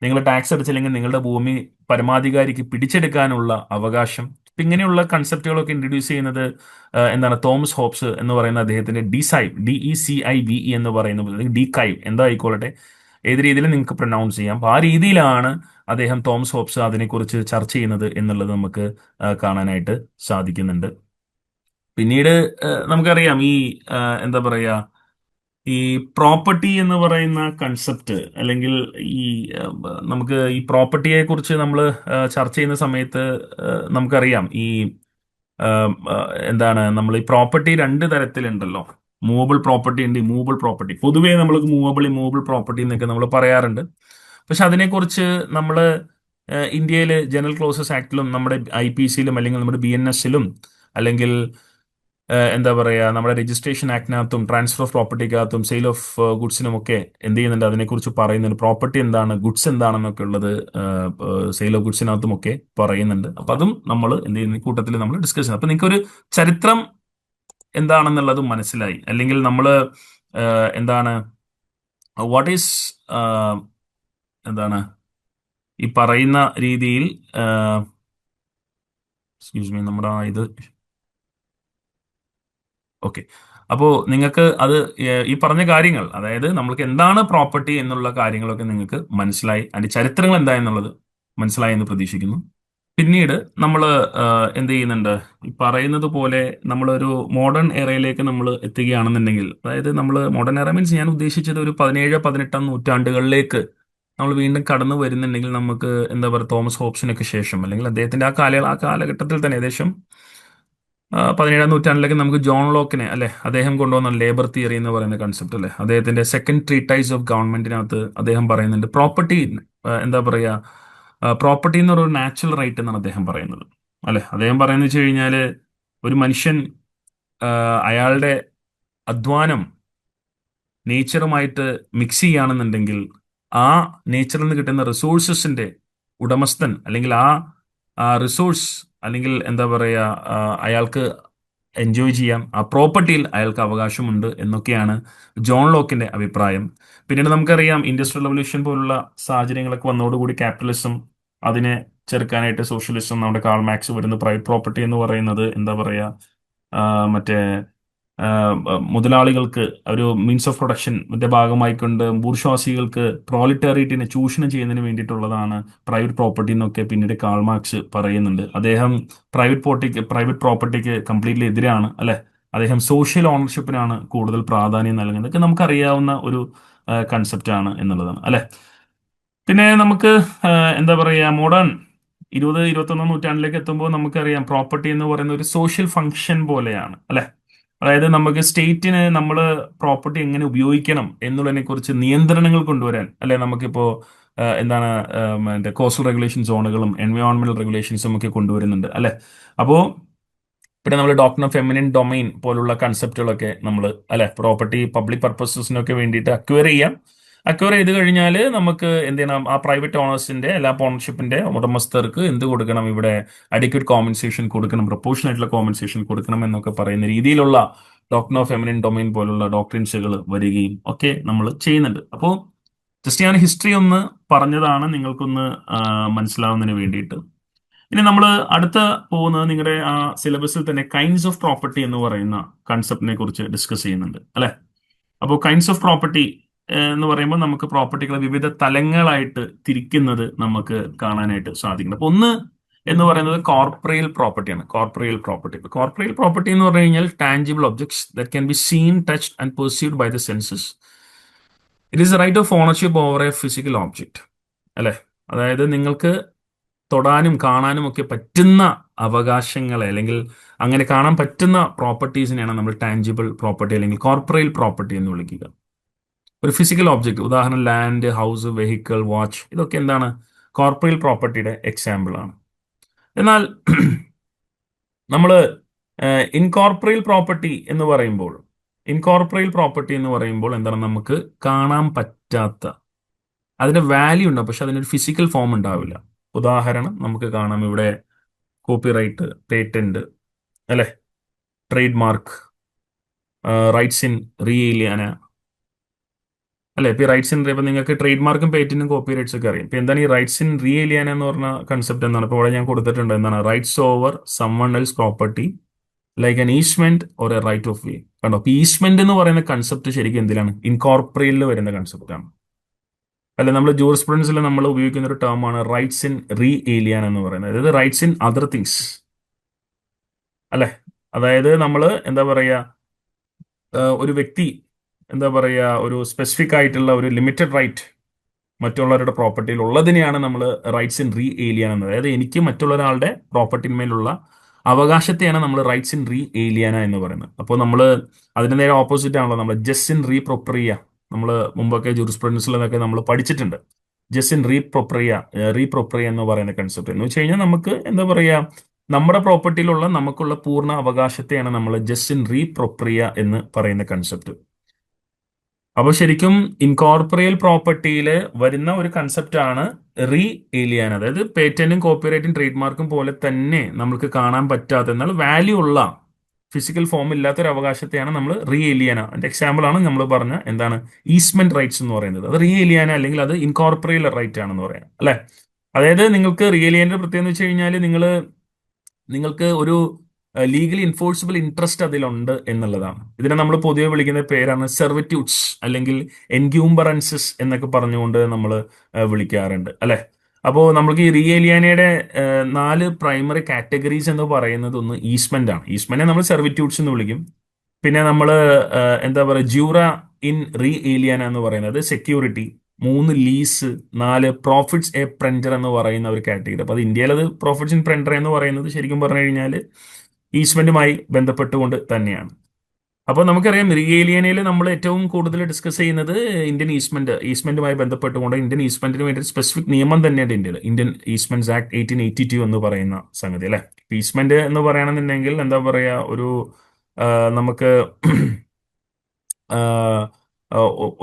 നിങ്ങൾ ടാക്സ് അടച്ചില്ലെങ്കിൽ നിങ്ങളുടെ ഭൂമി പരമാധികാരിക്ക് പിടിച്ചെടുക്കാനുള്ള അവകാശം. ഇങ്ങനെയുള്ള കൺസെപ്റ്റുകളൊക്കെ ഇൻട്രൊഡ്യൂസ് ചെയ്യുന്നത് എന്താണ്, തോമസ് ഹോബ്സ് എന്ന് പറയുന്ന അദ്ദേഹത്തിന്റെ DECIVE എന്ന് പറയുന്ന ഡികൈവ് എന്താ ആയിക്കോളട്ടെ, ഏത് രീതിയിൽ നിങ്ങൾക്ക് പ്രൊനൗൺസ് ചെയ്യാം. അപ്പൊ ആ രീതിയിലാണ് അദ്ദേഹം തോമസ് ഹോബ്സ് അതിനെക്കുറിച്ച് ചർച്ച ചെയ്യുന്നത് എന്നുള്ളത് നമുക്ക് കാണാനായിട്ട് സാധിക്കുന്നുണ്ട്. പിന്നീട് നമുക്കറിയാം ഈ എന്താ പറയാ, ഈ പ്രോപ്പർട്ടി എന്ന് പറയുന്ന കൺസെപ്റ്റ്, അല്ലെങ്കിൽ ഈ നമുക്ക് ഈ പ്രോപ്പർട്ടിയെ കുറിച്ച് നമ്മൾ ചർച്ച ചെയ്യുന്ന സമയത്ത് നമുക്കറിയാം ഈ എന്താണ്, നമ്മൾ ഈ പ്രോപ്പർട്ടി രണ്ട് തരത്തിലുണ്ടല്ലോ. മൂവബിൾ പ്രോപ്പർട്ടി ഉണ്ട്, ഇമ്മൂവബിൾ പ്രോപ്പർട്ടി. പൊതുവേ നമ്മൾ മൂവബിൾ ഇമ്മൂവബിൾ പ്രോപ്പർട്ടി എന്നൊക്കെ നമ്മൾ പറയാറുണ്ട്. പക്ഷെ അതിനെക്കുറിച്ച് നമ്മൾ ഇന്ത്യയിൽ ജനറൽ ക്ലോസസ് ആക്ടിലും നമ്മുടെ IPC-യിലും അല്ലെങ്കിൽ നമ്മുടെ BNS-ലും അല്ലെങ്കിൽ എന്താ പറയുക നമ്മുടെ രജിസ്ട്രേഷൻ ആക്ടിനകത്തും ട്രാൻസ്ഫർ ഓഫ് പ്രോപ്പർട്ടിക്കകത്തും സെയിൽ ഓഫ് ഗുഡ്സിനും ഒക്കെ എന്ത് ചെയ്യുന്നുണ്ട്, അതിനെക്കുറിച്ച് പറയുന്നുണ്ട്. പ്രോപ്പർട്ടി എന്താണ്, ഗുഡ്സ് എന്താണെന്നൊക്കെ ഉള്ളത് സെയിൽ ഓഫ് ഗുഡ്സിനകത്തും ഒക്കെ പറയുന്നുണ്ട്. അപ്പൊ അതും നമ്മൾ എന്ത് ചെയ്യുന്ന ഈ കൂട്ടത്തിൽ നമ്മൾ ഡിസ്കസ് ചെയ്യുന്നത്. അപ്പൊ നിങ്ങൾക്കൊരു ചരിത്രം എന്താണെന്നുള്ളത് മനസ്സിലായി. അല്ലെങ്കിൽ നമ്മൾ എന്താണ് വാട്ട് ഈസ് എന്താണ് ഈ പറയുന്ന രീതിയിൽ എക്സ്ക്യൂസ് മീ നമ്മുടെ ഇത് ഓക്കെ. അപ്പോൾ നിങ്ങൾക്ക് അത് ഈ പറഞ്ഞ കാര്യങ്ങൾ, അതായത് നമ്മൾക്ക് എന്താണ് പ്രോപ്പർട്ടി എന്നുള്ള കാര്യങ്ങളൊക്കെ നിങ്ങൾക്ക് മനസ്സിലായി, അതിന്റെ ചരിത്രങ്ങൾ എന്താ എന്നുള്ളത് മനസ്സിലായി എന്ന് പ്രതീക്ഷിക്കുന്നു. പിന്നീട് നമ്മൾ എന്ത് ചെയ്യുന്നുണ്ട്, ഈ പറയുന്നത് പോലെ നമ്മളൊരു മോഡേൺ എറയിലേക്ക് നമ്മൾ എത്തുകയാണെന്നുണ്ടെങ്കിൽ, അതായത് നമ്മൾ മോഡേൺ എറ മീൻസ് ഞാൻ ഉദ്ദേശിച്ചത് ഒരു 17-18 നൂറ്റാണ്ടുകളിലേക്ക് നമ്മൾ വീണ്ടും കടന്നു വരുന്നുണ്ടെങ്കിൽ നമുക്ക് എന്താ പറയുക, തോമസ് ഹോബ്സിനൊക്കെ ശേഷം അല്ലെങ്കിൽ അദ്ദേഹത്തിന്റെ ആ കാലഘട്ടത്തിൽ തന്നെ ഏകദേശം 17-ാം നൂറ്റാണ്ടിലേക്ക് നമുക്ക് ജോൺ ലോക്കിനെ അല്ലെ, അദ്ദേഹം കൊണ്ടുവന്ന ലേബർ തിയറി എന്ന് പറയുന്ന കൺസെപ്റ്റ് അല്ലെ, അദ്ദേഹത്തിന്റെ സെക്കൻഡ് ട്രീറ്റൈസ് ഓഫ് ഗവൺമെന്റിനകത്ത് അദ്ദേഹം പറയുന്നുണ്ട് പ്രോപ്പർട്ടി എന്താ പറയുക, പ്രോപ്പർട്ടി എന്ന് പറയുന്ന നാച്ചുറൽ റൈറ്റ് എന്നാണ് അദ്ദേഹം പറയുന്നത് അല്ലെ. അദ്ദേഹം പറയുന്നത് വെച്ച് കഴിഞ്ഞാൽ ഒരു മനുഷ്യൻ അയാളുടെ അധ്വാനം നേച്ചറുമായിട്ട് മിക്സ് ചെയ്യുകയാണെന്നുണ്ടെങ്കിൽ ആ നേച്ചറിൽ നിന്ന് കിട്ടുന്ന റിസോഴ്സസിന്റെ ഉടമസ്ഥൻ അല്ലെങ്കിൽ ആ റിസോഴ്സ് അല്ലെങ്കിൽ എന്താ പറയുക അയാൾക്ക് എൻജോയ് ചെയ്യാം, ആ പ്രോപ്പർട്ടിയിൽ അയാൾക്ക് അവകാശമുണ്ട് എന്നൊക്കെയാണ് ജോൺ ലോക്കിന്റെ അഭിപ്രായം. പിന്നീട് നമുക്കറിയാം ഇൻഡസ്ട്രിയൽ റവല്യൂഷൻ പോലുള്ള സാഹചര്യങ്ങളൊക്കെ വന്നതോടുകൂടി ക്യാപിറ്റലിസം അതിനെ ചെറുക്കാനായിട്ട് സോഷ്യലിസം, നമ്മുടെ കാൾ മാക്സ് വരുന്ന പ്രൈവറ്റ് പ്രോപ്പർട്ടി എന്ന് പറയുന്നത് എന്താ പറയുക മറ്റേ മുതലാളികൾക്ക് ഒരു മീൻസ് ഓഫ് പ്രൊഡക്ഷന്റെ ഭാഗമായിക്കൊണ്ട് ബൂർഷ്വാസികൾക്ക് പ്രോലിറ്റാറിയറ്റിനെ ചൂഷണം ചെയ്യുന്നതിന് വേണ്ടിയിട്ടുള്ളതാണ് പ്രൈവറ്റ് പ്രോപ്പർട്ടി എന്നൊക്കെ പിന്നീട് കാൾ മാർക്സ് പറയുന്നുണ്ട്. അദ്ദേഹം പ്രൈവറ്റ് പ്രോപ്പർട്ടിക്ക് കംപ്ലീറ്റ്ലി എതിരാണ് അല്ലെ. അദ്ദേഹം സോഷ്യൽ ഓണർഷിപ്പിനാണ് കൂടുതൽ പ്രാധാന്യം നൽകുന്നത്. ഇതൊക്കെ നമുക്കറിയാവുന്ന ഒരു കൺസെപ്റ്റ് ആണ് എന്നുള്ളതാണ് അല്ലെ. പിന്നെ നമുക്ക് എന്താ പറയുക, മോഡേൺ 20-21 നൂറ്റാണ്ടിലേക്ക് എത്തുമ്പോൾ നമുക്കറിയാം പ്രോപ്പർട്ടി എന്ന് പറയുന്ന ഒരു സോഷ്യൽ ഫംഗ്ഷൻ പോലെയാണ് അല്ലെ. അതായത് നമുക്ക് സ്റ്റേറ്റിന് നമ്മൾ പ്രോപ്പർട്ടി എങ്ങനെ ഉപയോഗിക്കണം എന്നുള്ളതിനെ കുറിച്ച് നിയന്ത്രണങ്ങൾ കൊണ്ടുവരാൻ അല്ലെ, നമുക്കിപ്പോ എന്താണ് കോസ്റ്റൽ റെഗുലേഷൻ സോണുകളും എൻവയോൺമെന്റൽ റെഗുലേഷൻസും ഒക്കെ കൊണ്ടുവരുന്നുണ്ട് അല്ലെ. അപ്പോ പിന്നെ നമ്മൾ ഡോക്ടർ ഓഫ് ഫെമിനിൻ ഡൊമൈൻ പോലുള്ള കൺസെപ്റ്റുകളൊക്കെ നമ്മൾ അല്ലെ പ്രോപ്പർട്ടി പബ്ലിക് പർപ്പസസിനൊക്കെ വേണ്ടിയിട്ട് അക്വയർ ചെയ്യാം. അക്വയർ ചെയ്ത് കഴിഞ്ഞാൽ നമുക്ക് എന്ത് ചെയ്യണം, ആ പ്രൈവറ്റ് ഓണേഴ്സിന്റെ എല്ലാ ഓണർഷിപ്പിന്റെ ഉടമസ്ഥർക്ക് എന്ത് കൊടുക്കണം, ഇവിടെ അഡിക്വേറ്റ് കോമ്പൻസേഷൻ കൊടുക്കണം, പ്രൊപ്പോർഷൻ ആയിട്ടുള്ള കോമ്പൻസേഷൻ കൊടുക്കണം എന്നൊക്കെ പറയുന്ന രീതിയിലുള്ള ഡോക്ടർ ഓഫ് ഫെമിനിൻ ഡൊമൈൻ പോലുള്ള ഡോക്ട്രിൻസുകൾ വരികയും ഒക്കെ നമ്മൾ ചെയ്യുന്നുണ്ട്. അപ്പോൾ ജസ്റ്റ് ഞാൻ ഹിസ്റ്ററി ഒന്ന് പറഞ്ഞതാണ് നിങ്ങൾക്കൊന്ന് മനസ്സിലാവുന്നതിന് വേണ്ടിയിട്ട്. ഇനി നമ്മൾ അടുത്ത പോകുന്നത് നിങ്ങളുടെ ആ സിലബസിൽ തന്നെ കൈൻഡ്സ് ഓഫ് പ്രോപ്പർട്ടി എന്ന് പറയുന്ന കൺസെപ്റ്റിനെ കുറിച്ച് ഡിസ്കസ് ചെയ്യുന്നുണ്ട് അല്ലെ. അപ്പോൾ കൈൻഡ്സ് ഓഫ് പ്രോപ്പർട്ടി എന്ന് പറയുമ്പോൾ നമുക്ക് പ്രോപ്പർട്ടികളെ വിവിധ തലങ്ങളായിട്ട് തിരിക്കുന്നത് നമുക്ക് കാണാനായിട്ട് സാധിക്കും. അപ്പൊ ഒന്ന് എന്ന് പറയുന്നത് കോർപ്പറേൽ പ്രോപ്പർട്ടിയാണ്. കോർപ്പറേൽ പ്രോപ്പർട്ടി എന്ന് പറഞ്ഞു കഴിഞ്ഞാൽ tangible objects that can be seen, touched and perceived by the senses. It is a right of ownership over a physical object അല്ലെ. അതായത് നിങ്ങൾക്ക് തൊടാനും കാണാനും ഒക്കെ പറ്റുന്ന അവകാശങ്ങളെ അല്ലെങ്കിൽ അങ്ങനെ കാണാൻ പറ്റുന്ന പ്രോപ്പർട്ടീസിനെയാണ് നമ്മൾ ടാഞ്ചിബിൾ പ്രോപ്പർട്ടി അല്ലെങ്കിൽ കോർപ്പറേൽ പ്രോപ്പർട്ടി എന്ന് വിളിക്കുക. ഒരു ഫിസിക്കൽ ഓബ്ജക്റ്റ്, ഉദാഹരണം ലാൻഡ്, ഹൗസ്, വെഹിക്കിൾ, വാച്ച്, ഇതൊക്കെ എന്താണ് കോർപ്പറേൽ പ്രോപ്പർട്ടിയുടെ എക്സാമ്പിൾ ആണ്. എന്നാൽ നമ്മൾ ഇൻകോർപ്പറേൽ പ്രോപ്പർട്ടി എന്ന് പറയുമ്പോൾ എന്താണ്, നമുക്ക് കാണാൻ പറ്റാത്ത, അതിന്റെ വാല്യൂ ഉണ്ടാവും പക്ഷെ അതിനൊരു ഫിസിക്കൽ ഫോം ഉണ്ടാവില്ല. ഉദാഹരണം നമുക്ക് കാണാം ഇവിടെ കോപ്പിറൈറ്റ്, പേറ്റന്റ് അല്ലെ, ട്രേഡ് മാർക്ക്, റൈറ്റ്സ് ഇൻ റീഏലിയാന അല്ലെ. ഇപ്പൊ റൈറ്റ്സ് ഇൻ, ഇപ്പൊ നിങ്ങൾക്ക് ട്രേഡ് മാർക്കും പേറ്റന്റും കോപ്പി റൈറ്റ്സ് ഒക്കെ അറിയാം. ഇപ്പൊ എന്താണ് ഈ റൈറ്റ്സ് ഇൻ റീഏലിയാന എന്ന് പറഞ്ഞ കൺസെപ്റ്റ് എന്നാണ്. ഇപ്പൊ ഇവിടെ ഞാൻ കൊടുത്തിട്ടുണ്ട് എന്താണ്, rights over someone else property like an easement or a right of way. കണ്ടോ, അപ്പൊ ഈസ്മെന്റ് എന്ന് പറയുന്ന കൺസെപ്റ്റ് ശരിക്കും എന്തിലാണ്, ഇൻകോർപ്പറേറ്റിൽ വരുന്ന കൺസെപ്റ്റ് ആണ് അല്ലെ. നമ്മൾ ജൂറിസ്പ്രുഡൻസിൽ നമ്മൾ ഉപയോഗിക്കുന്ന ഒരു ടേം ആണ് റൈറ്റ്സ് ഇൻ റീ ഏലിയാൻ എന്ന് പറയുന്നത്, അതായത് റൈറ്റ്സ് ഇൻ അതർ തിങ്സ് അല്ലെ. അതായത് നമ്മൾ എന്താ പറയുക, ഒരു വ്യക്തി എന്താ പറയുക, ഒരു സ്പെസിഫിക് ആയിട്ടുള്ള ഒരു ലിമിറ്റഡ് റൈറ്റ് മറ്റുള്ളവരുടെ പ്രോപ്പർട്ടിയിൽ ഉള്ളതിനെയാണ് നമ്മൾ റൈറ്റ്സ് ഇൻ റീ ഏലിയാൻ എന്ന്. അതായത് എനിക്ക് മറ്റുള്ള ഒരാളുടെ പ്രോപ്പർട്ടിന്മേലുള്ള അവകാശത്തെയാണ് നമ്മൾ റൈറ്റ്സ് ഇൻ റീ ഏലിയാന എന്ന് പറയുന്നത്. അപ്പോൾ നമ്മൾ അതിന് നേരെ ഓപ്പോസിറ്റ് ആണല്ലോ നമ്മൾ ജസ്റ്റ് ഇൻ റീ പ്രൊപ്പറിയ. നമ്മൾ മുമ്പൊക്കെ ജൂറിസ്പ്രുഡൻസിലൊക്കെ നമ്മൾ പഠിച്ചിട്ടുണ്ട്. ജസ്റ്റിൻ റീപ്രൊപ്രിയ എന്ന് പറയുന്ന കൺസെപ്റ്റ് എന്ന് വെച്ച് കഴിഞ്ഞാൽ നമുക്ക് എന്താ പറയാ, നമ്മുടെ പ്രോപ്പർട്ടിയിലുള്ള നമുക്കുള്ള പൂർണ്ണ അവകാശത്തെയാണ് നമ്മൾ ജസ്റ്റിൻ റീപ്രൊപ്രിയ എന്ന് പറയുന്ന കൺസെപ്റ്റ്. അപ്പോൾ ശരിക്കും ഇൻകോർപ്പറിയൽ പ്രോപ്പർട്ടിയിൽ വരുന്ന ഒരു കൺസെപ്റ്റ് ആണ് റീ ഏലിയാന. അതായത് പേറ്റന്റും കോപ്പിറൈറ്റും ട്രേഡ് മാർക്കും പോലെ തന്നെ നമുക്ക് കാണാൻ പറ്റാത്ത, എന്നാൽ വാല്യൂ ഉള്ള ഫിസിക്കൽ ഫോം ഇല്ലാത്ത ഒരു അവകാശത്തെയാണ് നമ്മൾ റീ ഏലിയാന. അതിന്റെ എക്സാമ്പിൾ ആണ് നമ്മൾ പറഞ്ഞ എന്താണ് ഈസ്മെന്റ് റൈറ്റ്സ് എന്ന് പറയുന്നത്. അത് റീ ഏലിയാന അല്ലെങ്കിൽ അത് ഇൻകോർപ്പറിയൽ റൈറ്റ് ആണെന്ന് പറയാം അല്ലെ. അതായത് നിങ്ങൾക്ക് റീ ഏലിയാന്റെ പ്രത്യേകത എന്ന് വെച്ച് കഴിഞ്ഞാൽ നിങ്ങൾക്ക് ഒരു ലീഗലി എൻഫോഴ്സിബിൾ ഇൻട്രസ്റ്റ് അതിലുണ്ട് എന്നുള്ളതാണ്. ഇതിനെ നമ്മൾ പൊതുവെ വിളിക്കുന്ന പേരാണ് സെർവിറ്റ്യൂട്ട്സ് അല്ലെങ്കിൽ എൻക്യൂംബറൻസസ് എന്നൊക്കെ പറഞ്ഞുകൊണ്ട് നമ്മൾ വിളിക്കാറുണ്ട് അല്ലെ. അപ്പോൾ നമുക്ക് ഈ റീ ഏലിയാനയുടെ 4 പ്രൈമറി കാറ്റഗറീസ് എന്ന് പറയുന്നത് ഒന്ന് ഈസ്മെന്റ് ആണ്. ഈസ്മെന്റിനെ നമ്മൾ സെർവിറ്റ്യൂട്ട്സ് എന്ന് വിളിക്കും. പിന്നെ നമ്മൾ എന്താ പറയുക, ജ്യൂറ ഇൻ റീ ഏലിയാന എന്ന് പറയുന്നത് സെക്യൂരിറ്റി. 3 ലീസ്. 4 പ്രോഫിറ്റ്സ് എ പ്രെൻഡർ എന്ന് പറയുന്ന ഒരു കാറ്റഗറി. അപ്പൊ അത് ഇന്ത്യയിൽ അത് പ്രോഫിറ്റ്സ് ഇൻ പ്രെൻഡർ എന്ന് പറയുന്നത് ശരിക്കും പറഞ്ഞു കഴിഞ്ഞാൽ ഈസ്മെന്റുമായി ബന്ധപ്പെട്ടുകൊണ്ട് തന്നെയാണ്. അപ്പോൾ നമുക്കറിയാം റീ ഏലിയനയിൽ നമ്മൾ ഏറ്റവും കൂടുതൽ ഡിസ്കസ് ചെയ്യുന്നത് ഇന്ത്യൻ ഈസ്മെന്റുമായി ബന്ധപ്പെട്ടുകൊണ്ട് ഇന്ത്യൻ ഈസ്മെന്റിന് വേണ്ടി സ്പെസിഫിക് നിയമം തന്നെയാണ് ഇന്ത്യയിൽ, ഇന്ത്യൻ ഈസ്മെന്റ്സ് ആക്ട് 1882 എന്ന് പറയുന്ന സംഗതി അല്ലെ. ഈസ്മെന്റ് എന്ന് പറയുകയാണെന്നുണ്ടെങ്കിൽ എന്താ പറയാ, ഒരു നമുക്ക് ആ,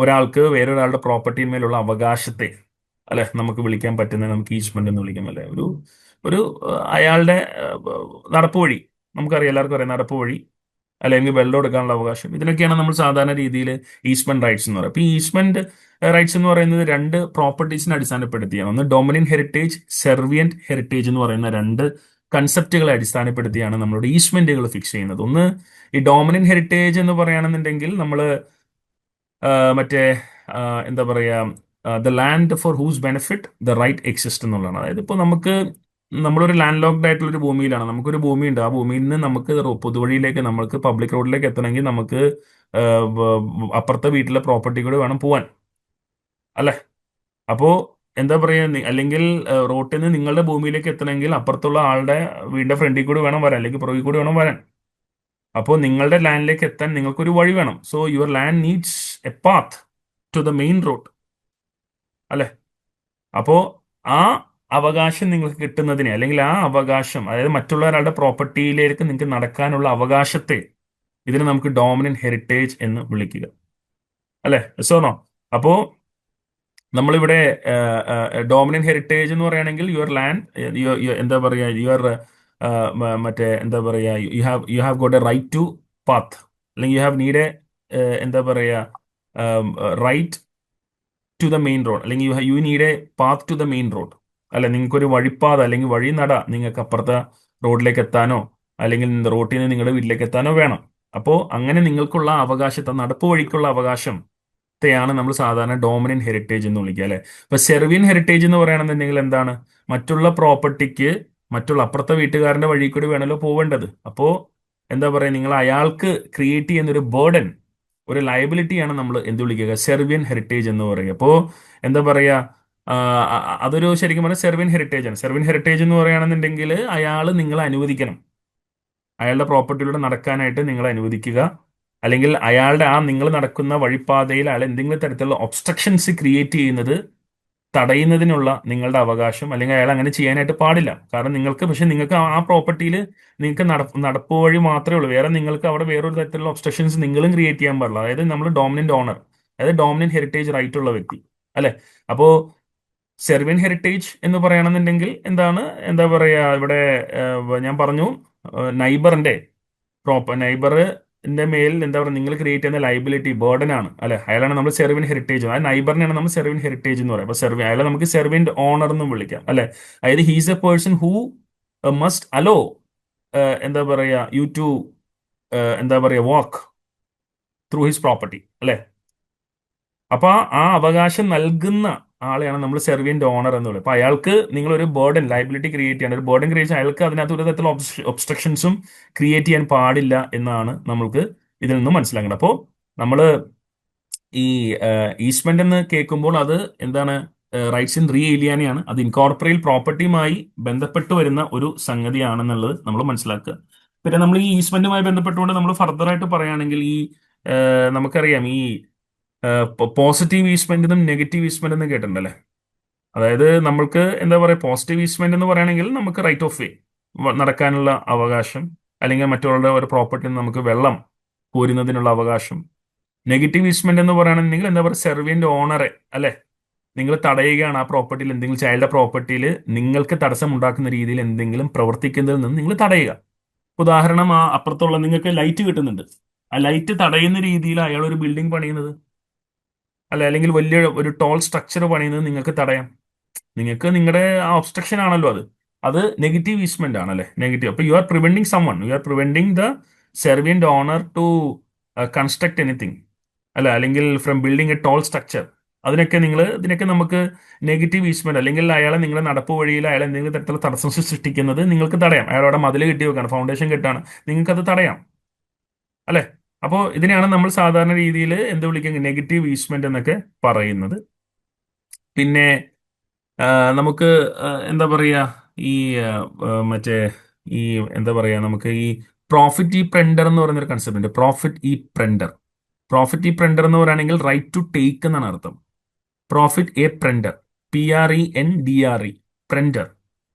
ഒരാൾക്ക് വേറൊരാളുടെ പ്രോപ്പർട്ടിന്മേലുള്ള അവകാശത്തെ അല്ലെ നമുക്ക് വിളിക്കാൻ പറ്റുന്ന, നമുക്ക് ഈസ്മെന്റ് എന്ന് വിളിക്കാം അല്ലെ. ഒരു ഒരു അയാളുടെ നടപ്പ് വഴി, നമുക്കറിയാം, എല്ലാവർക്കും അറിയാം നടപ്പ് വഴി അല്ലെങ്കിൽ വെള്ളം എടുക്കാനുള്ള അവകാശം. ഇതിനൊക്കെയാണ് നമ്മൾ സാധാരണ രീതിയിൽ ഈസ്മെന്റ് റൈറ്റ്സ് എന്ന് പറയുന്നത്. അപ്പൊ ഈ ഈസ്മെന്റ് റൈറ്റ്സ് എന്ന് പറയുന്നത് 2 പ്രോപ്പർട്ടീസിനെ അടിസ്ഥാനപ്പെടുത്തിയാണ്. ഒന്ന് ഡൊമിനിയൻ ഹെറിറ്റേജ്, സെർവിയന്റ് ഹെറിറ്റേജ് എന്ന് പറയുന്ന 2 കൺസെപ്റ്റുകളെ അടിസ്ഥാനപ്പെടുത്തിയാണ് നമ്മളുടെ ഈസ്മെന്റുകൾ ഫിക്സ് ചെയ്യുന്നത്. ഒന്ന് ഈ ഡോമിനൻ ഹെറിറ്റേജ് എന്ന് പറയുകയാണെന്നുണ്ടെങ്കിൽ നമ്മൾ മറ്റേ എന്താ പറയാ, the land for whose benefit the right exist എന്നുള്ളതാണ്. അതായത് ഇപ്പോൾ നമ്മളൊരു ലാൻഡ് ലോക്ക്ഡ് ആയിട്ടുള്ള ഒരു ഭൂമിയിലാണ്, നമുക്കൊരു ഭൂമിയുണ്ട്. ആ ഭൂമിയിൽ നിന്ന് നമുക്ക് പൊതുവഴിയിലേക്ക്, നമുക്ക് പബ്ലിക് റോഡിലേക്ക് എത്തണമെങ്കിൽ നമുക്ക് അപ്പുറത്തെ വീട്ടിലെ പ്രോപ്പർട്ടി കൂടെ വേണം പോവാൻ അല്ലെ. അപ്പോ എന്താ പറയാ, അല്ലെങ്കിൽ റോട്ടിൽ നിന്ന് നിങ്ങളുടെ ഭൂമിയിലേക്ക് എത്തണമെങ്കിൽ അപ്പുറത്തുള്ള ആളുടെ വീടിന്റെ ഫ്രണ്ടിൽ കൂടി വേണം വരാൻ, അല്ലെങ്കിൽ പുറകിൽ കൂടി വേണം വരാൻ. അപ്പോൾ നിങ്ങളുടെ ലാൻഡിലേക്ക് എത്താൻ നിങ്ങൾക്കൊരു വഴി വേണം. So your land needs a path to the main road അല്ലെ. അപ്പോ ആ അവകാശം നിങ്ങൾക്ക് കിട്ടുന്നതിനെ, അല്ലെങ്കിൽ ആ അവകാശം, അതായത് മറ്റുള്ള ഒരാളുടെ പ്രോപ്പർട്ടിയിലേക്ക് നിങ്ങൾക്ക് നടക്കാനുള്ള അവകാശത്തെ, ഇതിനെ നമുക്ക് ഡോമിനന്റ് ഹെറിറ്റേജ് എന്ന് വിളിക്കുക അല്ലെ. സോണോ. അപ്പോ നമ്മളിവിടെ ഡോമിനന്റ് ഹെറിറ്റേജ് എന്ന് പറയുകയാണെങ്കിൽ യുവർ ലാൻഡ്, എന്താ പറയുക, യുവർ മറ്റേ എന്താ പറയുക, you have got a right to path, അല്ലെങ്കിൽ യു ഹാവ് നീഡ് എ എന്താ പറയുക right to the main road, അല്ലെങ്കിൽ you need a path to the main road അല്ലെ. നിങ്ങൾക്കൊരു വഴിപ്പാത അല്ലെങ്കിൽ വഴി നട നിങ്ങൾക്ക് അപ്പുറത്തെ റോഡിലേക്ക് എത്താനോ അല്ലെങ്കിൽ റോട്ടിൽ നിന്ന് നിങ്ങളുടെ വീട്ടിലേക്ക് എത്താനോ വേണം. അപ്പോൾ അങ്ങനെ നിങ്ങൾക്കുള്ള അവകാശത്തെ, നടപ്പ് വഴിക്കുള്ള അവകാശം ത്തെയാണ് നമ്മൾ സാധാരണ ഡോമിനന്റ് ഹെറിറ്റേജ് എന്ന് വിളിക്കുക അല്ലെ. ഇപ്പൊ സെർവിയൻ ഹെറിറ്റേജ് എന്ന് പറയുകയാണെന്നുണ്ടെങ്കിൽ എന്താണ്, മറ്റുള്ള പ്രോപ്പർട്ടിക്ക് മറ്റുള്ള അപ്പുറത്തെ വീട്ടുകാരന്റെ വഴി കൂടി വേണമല്ലോ പോവേണ്ടത്. അപ്പോ എന്താ പറയുക, നിങ്ങൾ അയാൾക്ക് ക്രിയേറ്റ് ചെയ്യുന്ന ഒരു ബേർഡൻ, ഒരു ലയബിലിറ്റിയാണ് നമ്മൾ എന്ത് വിളിക്കുക, സെർവിയൻ ഹെറിറ്റേജ് എന്ന് പറയുക. അപ്പോൾ എന്താ പറയുക, അതൊരു ശരിക്കും പറഞ്ഞാൽ സെർവിയൻ ഹെറിറ്റേജ് ആണ്. സെർവിയൻ ഹെറിറ്റേജ് എന്ന് പറയുകയാണെന്നുണ്ടെങ്കിൽ അയാൾ നിങ്ങളെ അനുവദിക്കണം, അയാളുടെ പ്രോപ്പർട്ടിയിലൂടെ നടക്കാനായിട്ട് നിങ്ങളെ അനുവദിക്കുക, അല്ലെങ്കിൽ അയാളുടെ ആ നിങ്ങൾ നടക്കുന്ന വഴിപ്പാതയിൽ അയാൾ എന്തെങ്കിലും തരത്തിലുള്ള ഒബ്സ്ട്രക്ഷൻസ് ക്രിയേറ്റ് ചെയ്യുന്നത് തടയുന്നതിനുള്ള നിങ്ങളുടെ അവകാശം, അല്ലെങ്കിൽ അയാൾ അങ്ങനെ ചെയ്യാനായിട്ട് പാടില്ല. കാരണം നിങ്ങൾക്ക് ആ പ്രോപ്പർട്ടിയിൽ നിങ്ങൾക്ക് നടപ്പ് വഴി മാത്രമേ ഉള്ളൂ. നിങ്ങൾക്ക് അവിടെ വേറൊരു തരത്തിലുള്ള ഒബ്സ്ട്രക്ഷൻസ് നിങ്ങളും ക്രിയേറ്റ് ചെയ്യാൻ പാടില്ല. അതായത് നമ്മൾ ഡോമിനന്റ് ഓണർ, അതായത് ഡോമിനന്റ് ഹെറിറ്റേജ് റൈറ്റ് ഉള്ള വ്യക്തി അല്ലെ. അപ്പോ സെർവിയൻ ഹെറിറ്റേജ് എന്ന് പറയുകയാണെന്നുണ്ടെങ്കിൽ എന്താണ്, എന്താ പറയാ, ഇവിടെ ഞാൻ പറഞ്ഞു നൈബറിന്റെ നൈബറിന്റെ മേൽ എന്താ പറയുക, നിങ്ങൾ ക്രിയേറ്റ് ചെയ്യുന്ന ലൈബിലിറ്റി ബേർഡൻ ആണ് അല്ലെ. അയാളാണ് നമ്മൾ സെർവിയൻ ഹെറിറ്റേജ്, ആ നൈബറിനെയാണ് നമ്മൾ സെർവിയൻ ഹെറിറ്റേജ് എന്ന് പറയുക. അപ്പൊ അയാളെ നമുക്ക് സെർവിയന്റ് ഓണർ എന്നും വിളിക്കാം അല്ലെ. അതായത് he's A person who must hello എന്താ പറയുക യു ടു എന്താ പറയുക വാക്ക് ത്രൂ ഹിസ് പ്രോപ്പർട്ടി അല്ലെ. അപ്പൊ ആ അവകാശം നൽകുന്ന ആളെയാണ് നമ്മൾ സെർവിയന്റ് ഓണർ എന്ന് പറയുന്നത്. അപ്പൊ അയാൾക്ക് നിങ്ങൾ ഒരു ബേർഡൻ ലൈബിലിറ്റി ക്രിയേറ്റ് ചെയ്യണം. ഒരു ബേർഡൻ ക്രിയേറ്റ് ചെയ്യാൻ അയാൾക്ക് അതിനകത്ത് ഒരു തരത്തിലുള്ള ഒബ്സ്ട്രക്ഷൻസും ക്രിയേറ്റ് ചെയ്യാൻ പാടില്ല എന്നാണ് നമ്മൾക്ക് ഇതിൽ നിന്ന് മനസ്സിലാക്കേണ്ടത്. അപ്പോൾ നമ്മൾ ഈ ഈസ്മെന്റ് എന്ന് കേൾക്കുമ്പോൾ അത് എന്താണ്, റൈറ്റ്സ് ഇൻ റീ ഏലിയാനയാണ്. അത് ഇൻകോർപ്പറേൽ പ്രോപ്പർട്ടിയുമായി ബന്ധപ്പെട്ട് വരുന്ന ഒരു സംഗതിയാണെന്നുള്ളത് നമ്മൾ മനസ്സിലാക്കുക. പിന്നെ നമ്മൾ ഈ ഈസ്മെന്റുമായി ബന്ധപ്പെട്ടുകൊണ്ട് നമ്മൾ ഫർദർ ആയിട്ട് പറയുകയാണെങ്കിൽ ഈ നമുക്കറിയാം ഈ പോസിറ്റീവ് ഈസ്മെന്റ് എന്നും നെഗറ്റീവ് ഈസ്മെന്റ് എന്നും കേട്ടിട്ടുണ്ടല്ലേ. അതായത് നമ്മൾക്ക് എന്താ പറയുക, പോസിറ്റീവ് ഈസ്മെന്റ് എന്ന് പറയുകയാണെങ്കിൽ നമുക്ക് റൈറ്റ് ഓഫ് വേ, നടക്കാനുള്ള അവകാശം, അല്ലെങ്കിൽ മറ്റുള്ള ഒരു പ്രോപ്പർട്ടിയിൽ നിന്ന് നമുക്ക് വെള്ളം കോരുന്നതിനുള്ള അവകാശം. നെഗറ്റീവ് ഈസ്മെന്റ് എന്ന് പറയുകയാണെങ്കിൽ എന്താ പറയുക, സെർവിയന്റ് ഓണറെ, അല്ലെ, നിങ്ങൾ തടയുകയാണ് ആ പ്രോപ്പർട്ടിയിൽ, എന്തെങ്കിലും ചൈൽഡ് പ്രോപ്പർട്ടിയിൽ നിങ്ങൾക്ക് തടസ്സം ഉണ്ടാക്കുന്ന രീതിയിൽ എന്തെങ്കിലും പ്രവർത്തിക്കുന്നതിൽ നിന്ന് നിങ്ങൾ തടയുക. ഉദാഹരണം, ആ അപ്പുറത്തുള്ള നിങ്ങൾക്ക് ലൈറ്റ് കിട്ടുന്നുണ്ട്, ആ ലൈറ്റ് തടയുന്ന രീതിയിൽ അയാൾ ഒരു ബിൽഡിംഗ് പണിയുന്നത്, അല്ല, അല്ലെങ്കിൽ വലിയ ഒരു ടോൾ സ്ട്രക്ചർ പണിയുന്നത് നിങ്ങൾക്ക് തടയാം. നിങ്ങൾക്ക് നിങ്ങളുടെ ആ ഒബ്സ്ട്രക്ഷൻ ആണല്ലോ അത്. അത് നെഗറ്റീവ് ഈസ്മെന്റ് ആണല്ലേ, നെഗറ്റീവ്. അപ്പൊ you are preventing someone, you are preventing the servient owner to construct anything, അല്ല, അല്ലെങ്കിൽ from building a tall structure. ഇതിനൊക്കെ നമുക്ക് നെഗറ്റീവ് ഈസ്മെന്റ്, അല്ലെങ്കിൽ അയാളെ നിങ്ങളുടെ നടപ്പ് വഴിയിൽ അയാൾ എന്തെങ്കിലും തരത്തിലുള്ള തടസ്സം സൃഷ്ടിക്കുന്നത് നിങ്ങൾക്ക് തടയാം. അയാളോടെ മതിൽ കെട്ടി വെക്കാണ്, ഫൗണ്ടേഷൻ കെട്ടാണ്, നിങ്ങൾക്ക് അത് തടയാം, അല്ലെ. അപ്പോൾ ഇതിനെയാണ് നമ്മൾ സാധാരണ രീതിയിൽ എന്ത് വിളിക്കുന്നത്, നെഗറ്റീവ് ഈസ്മെന്റ് എന്നൊക്കെ പറയുന്നത്. പിന്നെ ആ, നമുക്ക് എന്താ പറയുക, ഈ മറ്റേ ഈ എന്താ പറയുക, നമുക്ക് ഈ പ്രോഫിറ്റ് ഈ പ്രെൻഡർ എന്ന് പറയുന്ന ഒരു കൺസെപ്റ്റ് ഉണ്ട്. പ്രോഫിറ്റ് ഈ പ്രെൻഡർ എന്ന് പറയുകയാണെങ്കിൽ റൈറ്റ് ടു ടേക്ക് എന്നാണ് അർത്ഥം. പ്രോഫിറ്റ് എ പ്രെൻഡർ, PRENDRE, പ്രെൻഡർ.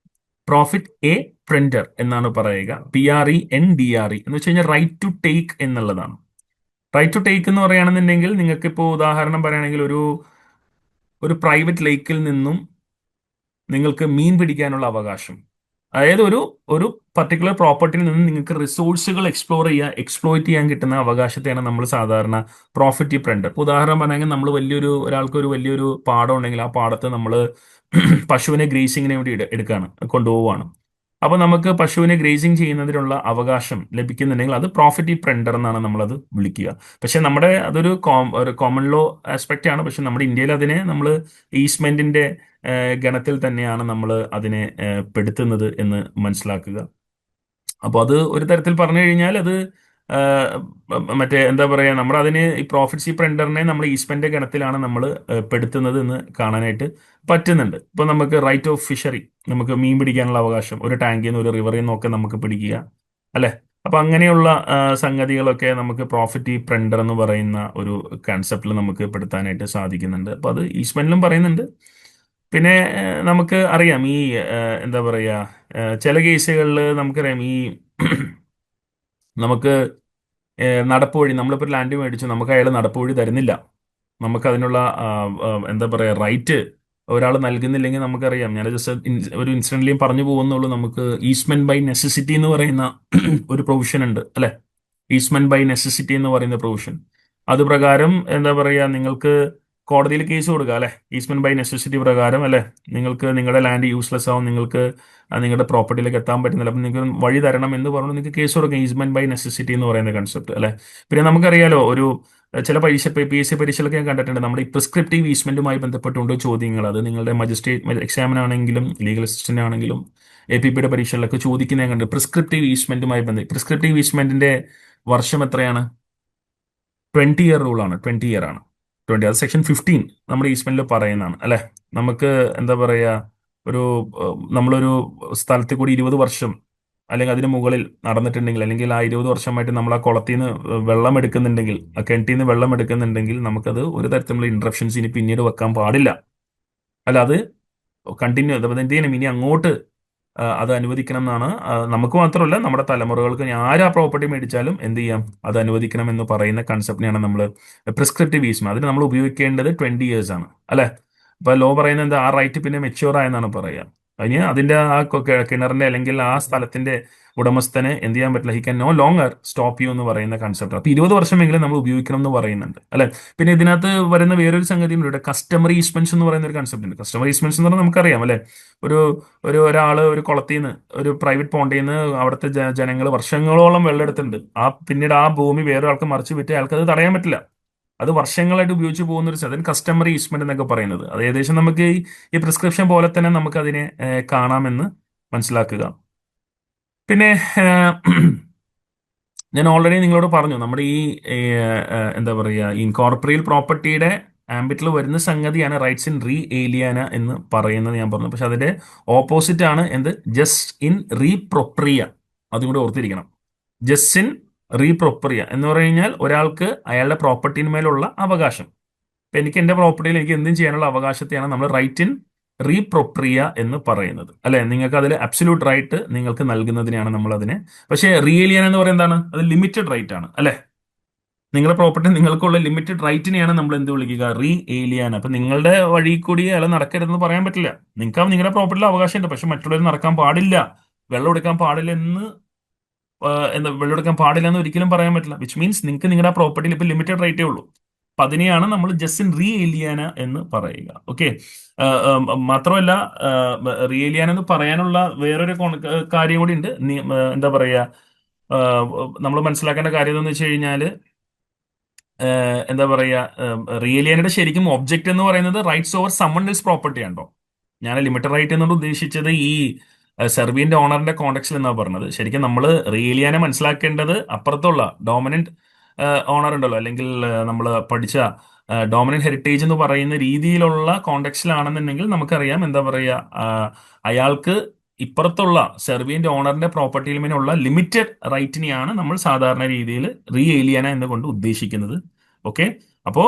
പ്രോഫിറ്റ് എ പ്രെൻഡർ എന്നാണ് പറയുക, PRENDRE എന്ന് വെച്ച് കഴിഞ്ഞാൽ റൈറ്റ് ടു ടേക്ക് എന്നുള്ളതാണ്. റൈറ്റ് ടു ടേക്ക് എന്ന് പറയുകയാണെന്നുണ്ടെങ്കിൽ നിങ്ങൾക്ക് ഇപ്പോൾ ഉദാഹരണം പറയുകയാണെങ്കിൽ ഒരു ഒരു പ്രൈവറ്റ് ലേക്കിൽ നിന്നും നിങ്ങൾക്ക് മീൻ പിടിക്കാനുള്ള അവകാശം. അതായത് ഒരു ഒരു പർട്ടിക്കുലർ പ്രോപ്പർട്ടിയിൽ നിന്ന് നിങ്ങൾക്ക് റിസോഴ്സുകൾ എക്സ്പ്ലോയിറ്റ് ചെയ്യാൻ കിട്ടുന്ന അവകാശത്തെയാണ് നമ്മൾ സാധാരണ പ്രോഫിറ്റ് പ്രെൻഡർ. ഉദാഹരണം പറഞ്ഞെങ്കിൽ, നമ്മൾ ഒരാൾക്ക് ഒരു വലിയൊരു പാടം ഉണ്ടെങ്കിൽ ആ പാടത്ത് നമ്മൾ പശുവിനെ ഗ്രേസിങ്ങിന് വേണ്ടി എടുക്കുകയാണ്, കൊണ്ടുപോവുകയാണ്. അപ്പോൾ നമുക്ക് പശുവിനെ ഗ്രേസിങ് ചെയ്യുന്നതിനുള്ള അവകാശം ലഭിക്കുന്നുണ്ടെങ്കിൽ അത് പ്രോഫിറ്റ് പ്രെൻഡർ എന്നാണ് നമ്മളത് വിളിക്കുക. പക്ഷെ അതൊരു ഒരു കോമൺ ലോ ആസ്പെക്റ്റ് ആണ്. പക്ഷെ നമ്മുടെ ഇന്ത്യയിൽ അതിനെ നമ്മൾ ഈസ്മെന്റിന്റെ ഗണത്തിൽ തന്നെയാണ് നമ്മൾ അതിനെ പെടുത്തുന്നത് എന്ന് മനസ്സിലാക്കുക. അപ്പോൾ അത് ഒരു തരത്തിൽ പറഞ്ഞു കഴിഞ്ഞാൽ അത് ആ, മറ്റേ എന്താ പറയുക, നമ്മൾ അതിന് ഈ പ്രോഫിറ്റ് പ്രെൻഡറിനെ നമ്മൾ ഈസ്മെന്റ് ഗണത്തിലാണ് നമ്മൾ പെടുത്തുന്നത് എന്ന് കാണാനായിട്ട് പറ്റുന്നുണ്ട്. ഇപ്പൊ നമുക്ക് റൈറ്റ് ഓഫ് ഫിഷറി, നമുക്ക് മീൻ പിടിക്കാനുള്ള അവകാശം, ഒരു ടാങ്കിൽ നിന്ന് ഒരു റിവറിൽ നിന്നൊക്കെ നമുക്ക് പിടിക്കുക, അല്ലെ. അപ്പൊ അങ്ങനെയുള്ള സംഗതികളൊക്കെ നമുക്ക് പ്രോഫിറ്റ് പ്രെൻഡർ എന്ന് പറയുന്ന ഒരു കൺസെപ്റ്റിൽ നമുക്ക് പെടുത്താനായിട്ട് സാധിക്കുന്നുണ്ട്. അപ്പൊ അത് ഈസ്മെന്റിലും പറയുന്നുണ്ട്. പിന്നെ നമുക്ക് അറിയാം ഈ എന്താ പറയുക, ചില കേസുകളിൽ നമുക്കറിയാം ഈ നമുക്ക് നടപ്പ് വഴി, നമ്മളിപ്പോൾ ലാൻഡ് മേടിച്ചു, നമുക്ക് അയാൾ നടപ്പ് വഴി തരുന്നില്ല, നമുക്ക് അതിനുള്ള എന്താ പറയുക, റൈറ്റ് ഒരാൾ നൽകുന്നില്ലെങ്കിൽ നമുക്കറിയാം. ഞാൻ ജസ്റ്റ് ഒരു ഇൻസിഡന്റിലും പറഞ്ഞു പോകുന്നുള്ളൂ. നമുക്ക് ഈസ്മെന്റ് ബൈ നെസസിറ്റി എന്ന് പറയുന്ന ഒരു പ്രൊവിഷൻ ഉണ്ട്, അല്ലെ. ഈസ്മെന്റ് ബൈ നെസസിറ്റി എന്ന് പറയുന്ന പ്രൊവിഷൻ, അത് പ്രകാരം എന്താ പറയുക, നിങ്ങൾക്ക് കോടതിയിൽ കേസ് കൊടുക്കുക, അല്ലെ, ഈസ്മെന്റ് ബൈ നെസസിറ്റി പ്രകാരം, അല്ലെ. നിങ്ങൾക്ക് നിങ്ങളുടെ ലാൻഡ് യൂസ്ലെസ് ആവും, നിങ്ങൾക്ക് നിങ്ങളുടെ പ്രോപ്പർട്ടിയിലേക്ക് എത്താൻ പറ്റുന്നില്ല, അപ്പം നിങ്ങൾക്ക് വഴി തരണം എന്ന് പറഞ്ഞു നിങ്ങൾക്ക് കേസ് കൊടുക്കുക, ഈസ്മെന്റ് ബൈ നെസസിറ്റി എന്ന് പറയുന്ന കൺസെപ്റ്റ്, അല്ലെ. പിന്നെ നമുക്കറിയാലോ, ചില PSC പരീക്ഷകളൊക്കെ ഞാൻ കണ്ടിട്ടുണ്ട്, നമ്മുടെ ഈ പ്രിസ്ക്രിപ്റ്റീവ് ഈസ്മെന്റുമായി ബന്ധപ്പെട്ടുകൊണ്ട് ചോദ്യങ്ങൾ, അത് നിങ്ങളുടെ മജിസ്ട്രേറ്റ് എക്സാമിനാണെങ്കിലും ലീഗൽ അസിസ്റ്റന്റ് ആണെങ്കിലും APPയുടെ പരീക്ഷകളിലൊക്കെ ചോദിക്കുന്ന ഞാൻ കണ്ടു. പ്രിസ്ക്രിപ്റ്റീവ് ഈസ്മെന്റിന്റെ വർഷം എത്രയാണ്? 20-year റൂളാണ്, 20 year ആണ്. അത് സെക്ഷൻ 15 നമ്മുടെ ഈസ്മെന്റിൽ പറയുന്നതാണ്, അല്ലെ. നമുക്ക് എന്താ പറയുക, ഒരു നമ്മളൊരു സ്ഥലത്ത് കൂടി 20 വർഷം അല്ലെങ്കിൽ അതിന് മുകളിൽ നടന്നിട്ടുണ്ടെങ്കിൽ, അല്ലെങ്കിൽ ആ 20 വർഷമായിട്ട് നമ്മൾ ആ കുളത്തിൽ നിന്ന് വെള്ളം എടുക്കുന്നുണ്ടെങ്കിൽ, ആ കിണറ്റിൽ നിന്ന് വെള്ളം എടുക്കുന്നുണ്ടെങ്കിൽ, നമുക്കത് ഒരു തരത്തിലുള്ള ഇന്ററപ്ഷൻസ് ഇനി പിന്നീട് വെക്കാൻ പാടില്ല. അല്ല, അത് കണ്ടിന്യൂ, അതായത് എന്ത് ചെയ്യണം, ഇനി അങ്ങോട്ട് അത് അനുവദിക്കണം എന്നാണ്. നമുക്ക് മാത്രമല്ല, നമ്മുടെ തലമുറകൾക്ക് ആര് ആ പ്രോപ്പർട്ടി മേടിച്ചാലും എന്ത് ചെയ്യാം, അത് അനുവദിക്കണം എന്ന് പറയുന്ന കൺസെപ്റ്റിനെയാണ് നമ്മൾ പ്രിസ്ക്രിപ്റ്റീവ് ഈസ്മെന്റ്. അതിന് നമ്മൾ ഉപയോഗിക്കേണ്ടത് 20 years ആണ്, അല്ലെ. ഇപ്പൊ ലോ പറയുന്നത് എന്താ, ആ റൈറ്റ് പിന്നെ മെച്യൂർ ആയെന്നാണ് പറയുക. അതിന്റെ ആ കിണറിന്റെ അല്ലെങ്കിൽ ആ സ്ഥലത്തിന്റെ ഉടമസ്ഥന് എന്ത് ചെയ്യാൻ പറ്റില്ല, he can no longer stop you എന്ന് പറയുന്ന കൺസെപ്റ്റ്. അപ്പൊ 20 വർഷമെങ്കിലും നമ്മൾ ഉപയോഗിക്കണം എന്ന് പറയുന്നുണ്ട്, അല്ലെ. പിന്നെ ഇതിനകത്ത് വരുന്ന വേറൊരു സംഗതി ഇവിടെ കസ്റ്റമറി ഈസ്മെന്റ്സ് എന്ന് പറയുന്ന ഒരു കൺസെപ്റ്റ് ഉണ്ട്. കസ്റ്റമറി ഈസ്മെന്റ്സ് എന്ന് പറഞ്ഞാൽ നമുക്കറിയാം, അല്ലെ. ഒരു ഒരാള് ഒരു കുളത്തിൽ നിന്ന്, ഒരു പ്രൈവറ്റ് പോണ്ടിൽ നിന്ന് അവിടുത്തെ ജനങ്ങൾ വർഷങ്ങളോളം വെള്ളം എടുത്തിട്ടുണ്ട്. പിന്നീട് ആ ഭൂമി വേറെ ആൾക്ക് മറിച്ച് വിറ്റ് അയാൾക്ക് അത് തടയാൻ പറ്റില്ല. അത് വർഷങ്ങളായിട്ട് ഉപയോഗിച്ച് പോകുന്ന ഒരു സാധനം കസ്റ്റമറി ഈസ്മെന്റ് എന്നൊക്കെ പറയുന്നത്. അത് ഏകദേശം നമുക്ക് ഈ പ്രിസ്ക്രിപ്ഷൻ പോലെ തന്നെ നമുക്ക് അതിനെ കാണാമെന്ന് മനസ്സിലാക്കുക. പിന്നെ ഞാൻ ഓൾറെഡി നിങ്ങളോട് പറഞ്ഞു, നമ്മുടെ ഈ എന്താ പറയുക, ഇൻകോർപ്പറിയൽ പ്രോപ്പർട്ടിയുടെ ആംബിറ്റിൽ വരുന്ന സംഗതിയാണ് റൈറ്റ്സ് ഇൻ റീ ഏലിയാന എന്ന് പറയുന്നത് ഞാൻ പറഞ്ഞു. പക്ഷെ അതിന്റെ ഓപ്പോസിറ്റ് ആണ് എന്ത്, ജസ്റ്റ് ഇൻ റീപ്രൊപ്രിയ. അതും കൂടെ ഓർത്തിരിക്കണം. ജസ്റ്റ് ഇൻ റീപ്രൊപ്പറിയ എന്ന് പറഞ്ഞു കഴിഞ്ഞാൽ ഒരാൾക്ക് അയാളുടെ പ്രോപ്പർട്ടിന്മേലുള്ള അവകാശം. ഇപ്പൊ എനിക്ക് എന്റെ പ്രോപ്പർട്ടിയിൽ എനിക്ക് എന്തും ചെയ്യാനുള്ള അവകാശത്തെയാണ് നമ്മൾ റൈറ്റ് ഇൻ റീപ്രൊപ്രിയ എന്ന് പറയുന്നത്. അല്ലെ, നിങ്ങൾക്ക് അതിൽ അബ്സല്യൂട്ട് റൈറ്റ് നിങ്ങൾക്ക് നൽകുന്നതിനെയാണ് നമ്മൾ അതിനെ. പക്ഷേ റിയേലിയൻ എന്ന് പറയുന്നത് എന്താണ്? അത് ലിമിറ്റഡ് റൈറ്റ് ആണ്. അല്ലെ, നിങ്ങളുടെ പ്രോപ്പർട്ടി നിങ്ങൾക്കുള്ള ലിമിറ്റഡ് റൈറ്റിനെയാണ് നമ്മൾ എന്ത് വിളിക്കുക? Re alien. അപ്പൊ നിങ്ങളുടെ വഴി കൂടി അയാൾ നടക്കരുതെന്ന് പറയാൻ പറ്റില്ല. നിങ്ങൾക്ക് നിങ്ങളുടെ പ്രോപ്പർട്ടിയിൽ അവകാശമുണ്ട്, പക്ഷെ മറ്റുള്ളവർ നടക്കാൻ പാടില്ല, വെള്ളം എടുക്കാൻ പാടില്ല എന്ന് എന്താ വെള്ളം എടുക്കാൻ പാടില്ല എന്ന് ഒരിക്കലും പറയാൻ പറ്റില്ല. വിച്ച് മീൻസ് നിങ്ങൾക്ക് നിങ്ങളുടെ പ്രോപ്പർട്ടിയിൽ ഇപ്പൊ ലിമിറ്റഡ് റൈറ്റേ ഉള്ളൂ. അപ്പൊ അതിനെയാണ് നമ്മൾ ജസ്റ്റിൻ റീ ഏലിയാന എന്ന് പറയുക. ഓക്കെ. മാത്രമല്ല, റീ ഏലിയാന എന്ന് പറയാനുള്ള വേറൊരു കാര്യം കൂടി ഉണ്ട്. എന്താ പറയുക, നമ്മൾ മനസ്സിലാക്കേണ്ട കാര്യം എന്ന് വെച്ച് കഴിഞ്ഞാല്, എന്താ പറയുക, റിയലിയനയുടെ ശരിക്കും ഒബ്ജക്റ്റ് എന്ന് പറയുന്നത് rights over someone is property ആണോ. ഞാൻ ലിമിറ്റഡ് റൈറ്റ് എന്നുകൊണ്ട് ഉദ്ദേശിച്ചത് ഈ സെർവിയന്റ് ഓണറിന്റെ കോണ്ടക്സ്റ്റിൽ എന്നാ പറഞ്ഞത്. ശരിക്കും നമ്മൾ റിയലിയാനെ മനസ്സിലാക്കേണ്ടത് അപ്പുറത്തുള്ള ഡോമിനന്റ് ഓണർ ഉണ്ടല്ലോ, അല്ലെങ്കിൽ നമ്മൾ പഠിച്ച ഡോമിനന്റ് ഹെറിറ്റേജ് എന്ന് പറയുന്ന രീതിയിലുള്ള കോണ്ടക്സ്റ്റിലാണെന്നുണ്ടെങ്കിൽ നമുക്കറിയാം, എന്താ പറയുക, അയാൾക്ക് ഇപ്പുറത്തുള്ള സെർവിയന്റ് ഓണറിന്റെ പ്രോപ്പർട്ടിയിൽ മേലുള്ള ലിമിറ്റഡ് റൈറ്റിനെയാണ് നമ്മൾ സാധാരണ രീതിയിൽ റീ ഏലിയാന എന്നുകൊണ്ട് ഉദ്ദേശിക്കുന്നത്. ഓക്കെ. അപ്പോ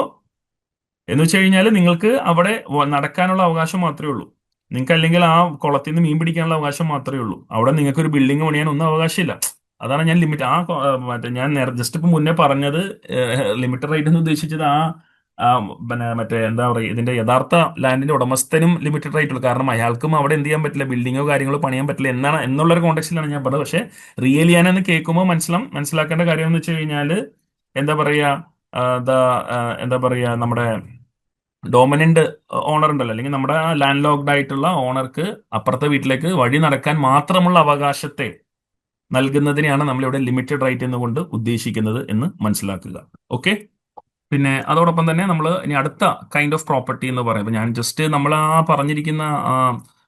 എന്ന് വെച്ച് കഴിഞ്ഞാൽ നിങ്ങൾക്ക് അവിടെ നടക്കാനുള്ള അവകാശം മാത്രമേ ഉള്ളൂ. നിങ്ങൾക്ക് അല്ലെങ്കിൽ ആ കുളത്തിൽ നിന്ന് മീൻ പിടിക്കാനുള്ള അവകാശം മാത്രമേ ഉള്ളൂ. അവിടെ നിങ്ങൾക്ക് ഒരു ബിൽഡിംഗ് പണിയാൻ ഒന്നും അവകാശമില്ല. അതാണ് ഞാൻ ലിമിറ്റ് മറ്റേ ഞാൻ ജസ്റ്റ് ഇപ്പൊ മുന്നേ പറഞ്ഞത്, ലിമിറ്റഡ് റൈറ്റ് എന്ന് ഉദ്ദേശിച്ചത് പിന്നെ മറ്റേ എന്താ പറയുക, ഇതിന്റെ യഥാർത്ഥ ലാൻഡിന്റെ ഉടമസ്ഥനും ലിമിറ്റഡ് റൈറ്റ് ഉള്ളൂ. കാരണം അയാൾക്കും അവിടെ എന്ത് ചെയ്യാൻ പറ്റില്ല, ബിൽഡിങ്ങോ കാര്യങ്ങളോ പണിയാൻ പറ്റില്ല എന്നുള്ളൊരു കോണ്ടെക്സ്റ്റിലാണ് ഞാൻ പറഞ്ഞത്. പക്ഷേ റിയലിയാനെന്ന് കേൾക്കുമ്പോൾ മനസ്സിലാക്കേണ്ട കാര്യം എന്ന് വെച്ച് കഴിഞ്ഞാൽ, എന്താ പറയുക, എന്താ പറയുക, നമ്മുടെ ഡോമിനന്റ് ഓണർ ഉണ്ടല്ലോ, അല്ലെങ്കിൽ നമ്മുടെ ലാൻഡ് ലോക്ഡ് ആയിട്ടുള്ള ഓണർക്ക് അപ്പുറത്തെ വീട്ടിലേക്ക് വഴി നടക്കാൻ മാത്രമുള്ള അവകാശത്തെ നൽകുന്നതിനെയാണ് നമ്മളിവിടെ ലിമിറ്റഡ് റൈറ്റ് എന്നുകൊണ്ട് ഉദ്ദേശിക്കുന്നത് എന്ന് മനസ്സിലാക്കുക. ഓക്കെ. പിന്നെ അതോടൊപ്പം തന്നെ നമ്മൾ ഇനി അടുത്ത കൈൻഡ് ഓഫ് പ്രോപ്പർട്ടി എന്ന് പറയുമ്പോൾ, ഞാൻ ജസ്റ്റ് നമ്മൾ പറഞ്ഞിരിക്കുന്ന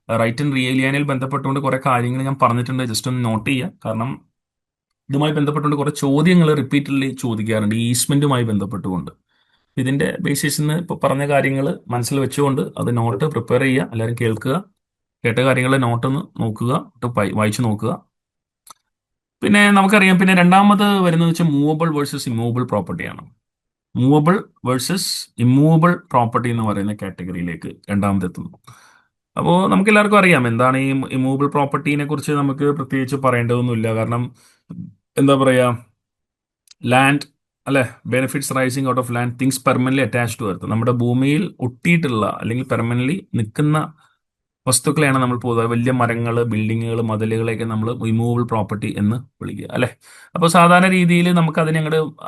റൈറ്റ് ആൻഡ് റിയലിയാനിൽ ബന്ധപ്പെട്ടുകൊണ്ട് കുറെ കാര്യങ്ങൾ ഞാൻ പറഞ്ഞിട്ടുണ്ട്. ജസ്റ്റ് ഒന്ന് നോട്ട് ചെയ്യുക. കാരണം ഇതുമായി ബന്ധപ്പെട്ടുകൊണ്ട് കുറെ ചോദ്യങ്ങൾ റിപ്പീറ്റഡ്ലി ചോദിക്കാറുണ്ട് ഈ ഈസ്മെന്റുമായി ബന്ധപ്പെട്ടുകൊണ്ട്. ഇതിന്റെ ബേസിസിന് ഇപ്പൊ പറഞ്ഞ കാര്യങ്ങൾ മനസ്സിൽ വെച്ചുകൊണ്ട് അത് നോട്ട് പ്രിപ്പയർ ചെയ്യുക. എല്ലാവരും കേൾക്കുക, കേട്ട കാര്യങ്ങൾ നോട്ടൊന്ന് നോക്കുക, വായിച്ചു നോക്കുക. പിന്നെ നമുക്കറിയാം, പിന്നെ രണ്ടാമത് വരുന്നത് വെച്ചാൽ മൂവബിൾ വേഴ്സസ് ഇമ്മൂവബിൾ പ്രോപ്പർട്ടിയാണ്. മൂവബിൾ വേഴ്സസ് ഇമ്മൂവബിൾ പ്രോപ്പർട്ടി എന്ന് പറയുന്ന കാറ്റഗറിയിലേക്ക് രണ്ടാമത് എത്തുന്നു. അപ്പോൾ നമുക്ക് എല്ലാവർക്കും അറിയാം എന്താണ് ഈ ഇമ്മൂവബിൾ പ്രോപ്പർട്ടീനെ കുറിച്ച് നമുക്ക് പ്രത്യേകിച്ച് പറയേണ്ടതൊന്നുമില്ല. കാരണം എന്താ പറയുക, ലാൻഡ്, അല്ലെ, benefits arising out of land, things permanent attach to earth, നമ്മുടെ ഭൂമിയിൽ ഒട്ടിയിട്ടുള്ള അല്ലെങ്കിൽ പെർമനന്റ് നിൽക്കുന്ന വസ്തുക്കളെയാണ് നമ്മൾ പൊതുവെ വലിയ മരങ്ങൾ, ബിൽഡിങ്ങുകൾ, മതിലുകളെയൊക്കെ നമ്മൾ ഇമൂവബിൾ പ്രോപ്പർട്ടി എന്ന് വിളിക്കുക, അല്ലെ. അപ്പോൾ സാധാരണ രീതിയിൽ നമുക്ക് അതിനെ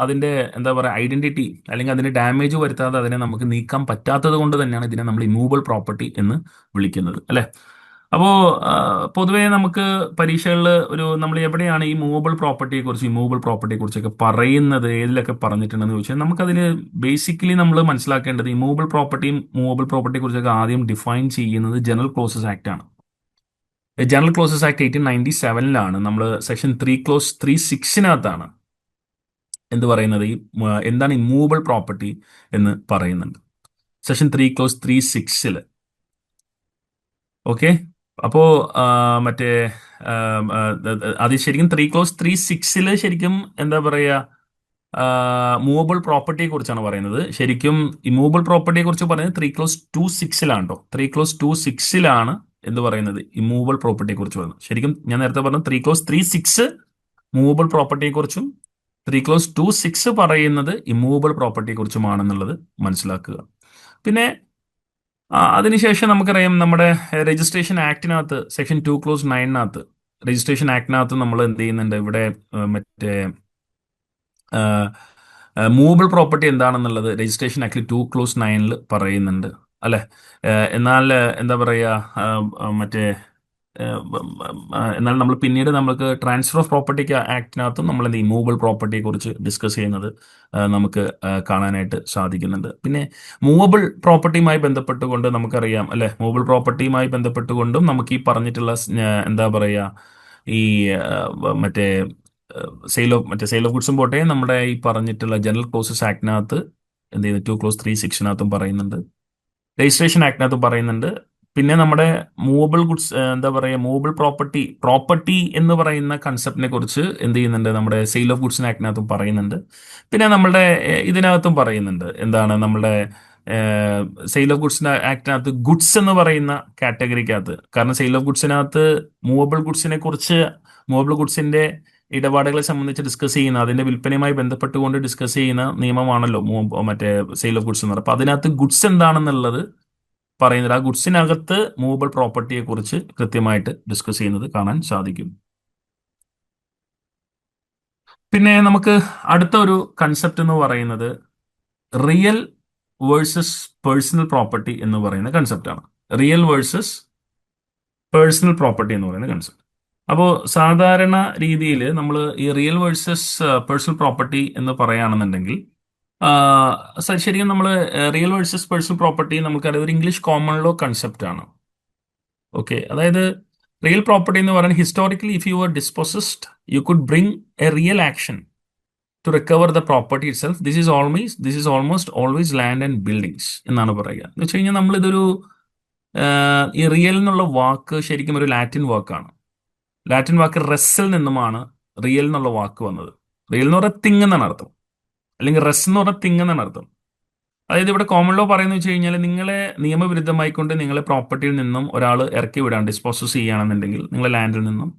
അതിന്റെ എന്താ പറയുക ഐഡന്റിറ്റി അല്ലെങ്കിൽ അതിന് ഡാമേജ് വരുത്താതെ അതിനെ നമുക്ക് നീക്കാൻ പറ്റാത്തത് കൊണ്ട് തന്നെയാണ് ഇതിനെ നമ്മൾ ഇമൂവബിൾ പ്രോപ്പർട്ടി എന്ന് വിളിക്കുന്നത്, അല്ലെ. അപ്പോൾ പൊതുവേ നമുക്ക് പരീക്ഷകളിൽ നമ്മൾ എവിടെയാണ് ഈ ഇമൂവബിൾ പ്രോപ്പർട്ടിയെ കുറിച്ചൊക്കെ പറയുന്നത്, ഏതിലൊക്കെ പറഞ്ഞിട്ടുണ്ടെന്ന് ചോദിച്ചാൽ നമുക്കതിൽ ബേസിക്കലി നമ്മൾ മനസ്സിലാക്കേണ്ടത് ഇമൂവബിൾ പ്രോപ്പർട്ടിയും മൂവബിൾ പ്രോപ്പർട്ടിയെ കുറിച്ചൊക്കെ ആദ്യം ഡിഫൈൻ ചെയ്യുന്നത് ജനറൽ ക്ലോസസ് ആക്ട് ആണ്. ജനറൽ ക്ലോസസ് ആക്ട് 1897 നമ്മൾ സെക്ഷൻ 3 clause 3(6) എന്ത് പറയുന്നത്, എന്താണ് ഇമൂവബിൾ പ്രോപ്പർട്ടി എന്ന് പറയുന്നുണ്ട്. Section 3 clause 3(6) okay. അപ്പോ മറ്റേ അത് ശരിക്കും 3 clause 3(6) ശരിക്കും എന്താ പറയുക, മൂവബിൾ പ്രോപ്പർട്ടിയെ കുറിച്ചാണ് പറയുന്നത്. ശരിക്കും ഇമൂവബിൾ പ്രോപ്പർട്ടിയെ കുറിച്ച് പറയുന്നത് 3 clause 2(6) 3 clause 2(6) എന്ന് പറയുന്നത് ഇമൂവബിൾ പ്രോപ്പർട്ടിയെ കുറിച്ച് പറയുന്നത്. ശരിക്കും ഞാൻ നേരത്തെ പറഞ്ഞു 3 clause 3(6) മൂവബിൾ പ്രോപ്പർട്ടിയെ കുറിച്ചും 3 clause 2(6) പറയുന്നത് ഇമൂവബിൾ പ്രോപ്പർട്ടിയെ കുറിച്ചുമാണെന്നുള്ളത് മനസ്സിലാക്കുക. പിന്നെ അതിനുശേഷം നമുക്കറിയാം നമ്മുടെ രജിസ്ട്രേഷൻ ആക്ടിനകത്ത് സെക്ഷൻ 2 clause 9 രജിസ്ട്രേഷൻ ആക്ടിനകത്ത് നമ്മൾ എന്ത് ചെയ്യുന്നുണ്ട്, ഇവിടെ മറ്റേ മൂവബിൾ പ്രോപ്പർട്ടി എന്താണെന്നുള്ളത് രജിസ്ട്രേഷൻ ആക്ടിൽ 2 clause 9 പറയുന്നുണ്ട്, അല്ലെ. എന്നാൽ എന്താ പറയുക, മറ്റേ എന്നാൽ നമ്മൾ പിന്നീട് നമുക്ക് ട്രാൻസ്ഫർ ഓഫ് പ്രോപ്പർട്ടി ആക്ടിനകത്തും നമ്മൾ എന്ത് മൂവബിൾ പ്രോപ്പർട്ടിയെ കുറിച്ച് ഡിസ്കസ് ചെയ്യുന്നത് നമുക്ക് കാണാനായിട്ട് സാധിക്കുന്നുണ്ട്. പിന്നെ മൂവബിൾ പ്രോപ്പർട്ടിയുമായി ബന്ധപ്പെട്ടുകൊണ്ട് നമുക്കറിയാം, അല്ലെ, മൂവബിൾ പ്രോപ്പർട്ടിയുമായി ബന്ധപ്പെട്ടുകൊണ്ടും നമുക്ക് ഈ പറഞ്ഞിട്ടുള്ള എന്താ പറയുക, ഈ മറ്റേ സെയിൽ ഓഫ് ഗുഡ്സും പോട്ടെ, നമ്മുടെ ഈ പറഞ്ഞിട്ടുള്ള ജനറൽ ക്ലോസസ് ആക്ടിനകത്ത് എന്ത് ചെയ്യുന്നു 2 clause 3(6) പറയുന്നുണ്ട്, രജിസ്ട്രേഷൻ ആക്ടിനകത്തും പറയുന്നുണ്ട്. പിന്നെ നമ്മുടെ മൂവബിൾ ഗുഡ്സ് എന്താ പറയുക, മൂവബിൾ പ്രോപ്പർട്ടി എന്ന് പറയുന്ന കൺസെപ്റ്റിനെ കുറിച്ച് എന്ത് ചെയ്യുന്നുണ്ട്, നമ്മുടെ സെയിൽ ഓഫ് ഗുഡ്സിന് ആക്ടിനകത്തും പറയുന്നുണ്ട്. പിന്നെ നമ്മുടെ ഇതിനകത്തും പറയുന്നുണ്ട്, എന്താണ് നമ്മുടെ സെയിൽ ഓഫ് ഗുഡ്സിന്റെ ആക്ടിനകത്ത് ഗുഡ്സ് എന്ന് പറയുന്ന കാറ്റഗറിക്കകത്ത്, കാരണം സെയിൽ ഓഫ് ഗുഡ്സിനകത്ത് മൂവബിൾ ഗുഡ്സിനെ കുറിച്ച്, മൂവബിൾ ഗുഡ്സിന്റെ ഇടപാടുകളെ സംബന്ധിച്ച് ഡിസ്കസ് ചെയ്യുന്ന, അതിന്റെ വിൽപ്പനയുമായി ബന്ധപ്പെട്ടുകൊണ്ട് ഡിസ്കസ് ചെയ്യുന്ന നിയമമാണല്ലോ മറ്റേ സെയിൽ ഓഫ് ഗുഡ്സ് എന്ന് പറയുന്നത്. അപ്പൊ അതിനകത്ത് ഗുഡ്സ് എന്താണെന്നുള്ളത് പറയുന്നത്, ആ ഗുഡ്സിനകത്ത് മൂവബിൾ പ്രോപ്പർട്ടിയെ കുറിച്ച് കൃത്യമായിട്ട് ഡിസ്കസ് ചെയ്യുന്നത് കാണാൻ സാധിക്കും. പിന്നെ നമുക്ക് അടുത്ത ഒരു കൺസെപ്റ്റ് എന്ന് പറയുന്നത് റിയൽ വേഴ്സസ് പേഴ്സണൽ പ്രോപ്പർട്ടി എന്ന് പറയുന്ന കൺസെപ്റ്റാണ്. റിയൽ വേഴ്സസ് പേഴ്സണൽ പ്രോപ്പർട്ടി എന്ന് പറയുന്ന കൺസെപ്റ്റ്. അപ്പോൾ സാധാരണ രീതിയിൽ നമ്മൾ ഈ റിയൽ വേഴ്സസ് പേഴ്സണൽ പ്രോപ്പർട്ടി എന്ന് പറയുകയാണെന്നുണ്ടെങ്കിൽ, ശരിക്കും നമ്മൾ റിയൽ വേഴ്സസ് പേഴ്സണൽ പ്രോപ്പർട്ടി നമുക്കറിയാം ഒരു ഇംഗ്ലീഷ് കോമൺ ലോ കൺസെപ്റ്റ് ആണ്. ഓക്കെ, അതായത് റിയൽ പ്രോപ്പർട്ടി എന്ന് പറയുന്നത് historically if you are dispossessed you could bring a real action to recover the property itself. This is almost always land and buildings എന്നാണ് പറയുക. എന്ന് വെച്ച് കഴിഞ്ഞാൽ നമ്മളിതൊരു ഈ റിയൽ എന്നുള്ള വാക്ക് ശരിക്കും ഒരു ലാറ്റിൻ വാക്കാണ്. ലാറ്റിൻ വാക്ക് റെസ്സിൽ നിന്നുമാണ് റിയൽ എന്നുള്ള വാക്ക് വന്നത്. റിയൽ എന്ന് പറഞ്ഞാൽ തിങ് എന്നാണ് അർത്ഥം, അല്ലെങ്കിൽ റെസ് എന്ന് പറഞ്ഞാൽ തിങ് എന്നാണ് അർത്ഥം. അതായത് ഇവിടെ കോമൺ ലോ പറയുന്നത് വെച്ച് കഴിഞ്ഞാൽ നിങ്ങളെ നിയമവിരുദ്ധമായിക്കൊണ്ട് നിങ്ങളെ പ്രോപ്പർട്ടിയിൽ നിന്നും ഒരാൾ ഇറക്കി വിടാൻ ഡിസ്പോസസ് ചെയ്യുകയാണെന്നുണ്ടെങ്കിൽ നിങ്ങളെ ലാൻഡിൽ നിന്നും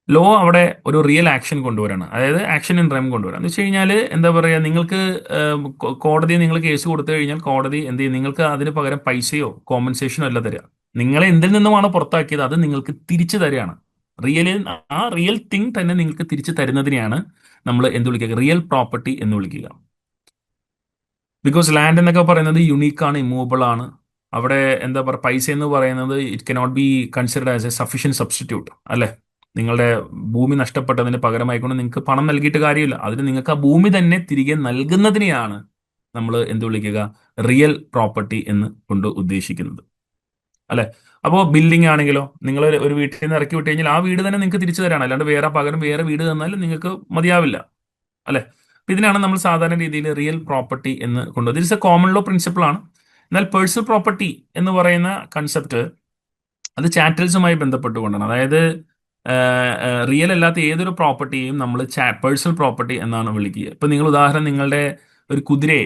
ലോ അവിടെ ഒരു റിയൽ ആക്ഷൻ കൊണ്ടുവരാണ്. അതായത് ആക്ഷൻ ഇൻ റെം കൊണ്ടുവരാം. എന്ന് വെച്ച് കഴിഞ്ഞാൽ എന്താ പറയുക, നിങ്ങൾക്ക് കോടതി നിങ്ങൾ കേസ് കൊടുത്തു കഴിഞ്ഞാൽ കോടതി എന്ത് ചെയ്യും, നിങ്ങൾക്ക് അതിന് പകരം പൈസയോ കോമ്പൻസേഷനോ അല്ല തരിക. നിങ്ങളെ എന്തിൽ നിന്നുമാണ് പുറത്താക്കിയത് അത് നിങ്ങൾക്ക് തിരിച്ചു തരികയാണ്. ആ റിയൽ തിങ് തന്നെ നിങ്ങൾക്ക് തിരിച്ചു തരുന്നതിനെയാണ് നമ്മൾ എന്ത് വിളിക്കുക, റിയൽ പ്രോപ്പർട്ടി എന്ന് വിളിക്കുക. ബിക്കോസ് ലാൻഡ് എന്നൊക്കെ പറയുന്നത് യുണീക്കാണ്, ഇമ്മൂവബിൾ ആണ്. അവിടെ എന്താ പറയുക, പൈസ എന്ന് പറയുന്നത് it cannot be considered as A sufficient substitute അല്ലേ. നിങ്ങളുടെ ഭൂമി നഷ്ടപ്പെട്ടതിന് പകരമായിക്കൊണ്ട് നിങ്ങൾക്ക് പണം നൽകിയിട്ട് കാര്യമില്ല, അതിന് നിങ്ങൾക്ക് ആ ഭൂമി തന്നെ തിരികെ നൽകുന്നതിനെയാണ് നമ്മൾ എന്ത് വിളിക്കുക, റിയൽ പ്രോപ്പർട്ടി എന്ന് കൊണ്ട് ഉദ്ദേശിക്കുന്നത് അല്ലെ. അപ്പോൾ ബിൽഡിംഗ് ആണെങ്കിലോ, നിങ്ങൾ ഒരു വീട്ടിൽ നിന്ന് ഇറക്കി വിട്ട് കഴിഞ്ഞാൽ ആ വീട് തന്നെ നിങ്ങൾക്ക് തിരിച്ചു തരാണ്, അല്ലാണ്ട് പകരം വേറെ വീട് തന്നാൽ നിങ്ങൾക്ക് മതിയാവില്ല അല്ലെ. ഇതിനാണ് നമ്മൾ സാധാരണ രീതിയിൽ റിയൽ പ്രോപ്പർട്ടി എന്ന് കൊണ്ടുവന്നത്. It's A common law principle ആണ്. എന്നാൽ പേഴ്സണൽ പ്രോപ്പർട്ടി എന്ന് പറയുന്ന കൺസെപ്റ്റ് അത് ചാറ്റൽസുമായി ബന്ധപ്പെട്ടുകൊണ്ടാണ്. അതായത് റിയൽ അല്ലാത്ത ഏതൊരു പ്രോപ്പർട്ടിയെയും നമ്മൾ പേഴ്സണൽ പ്രോപ്പർട്ടി എന്നാണ് വിളിക്കുക. ഇപ്പം നിങ്ങൾ ഉദാഹരണം, നിങ്ങളുടെ ഒരു കുതിരയെ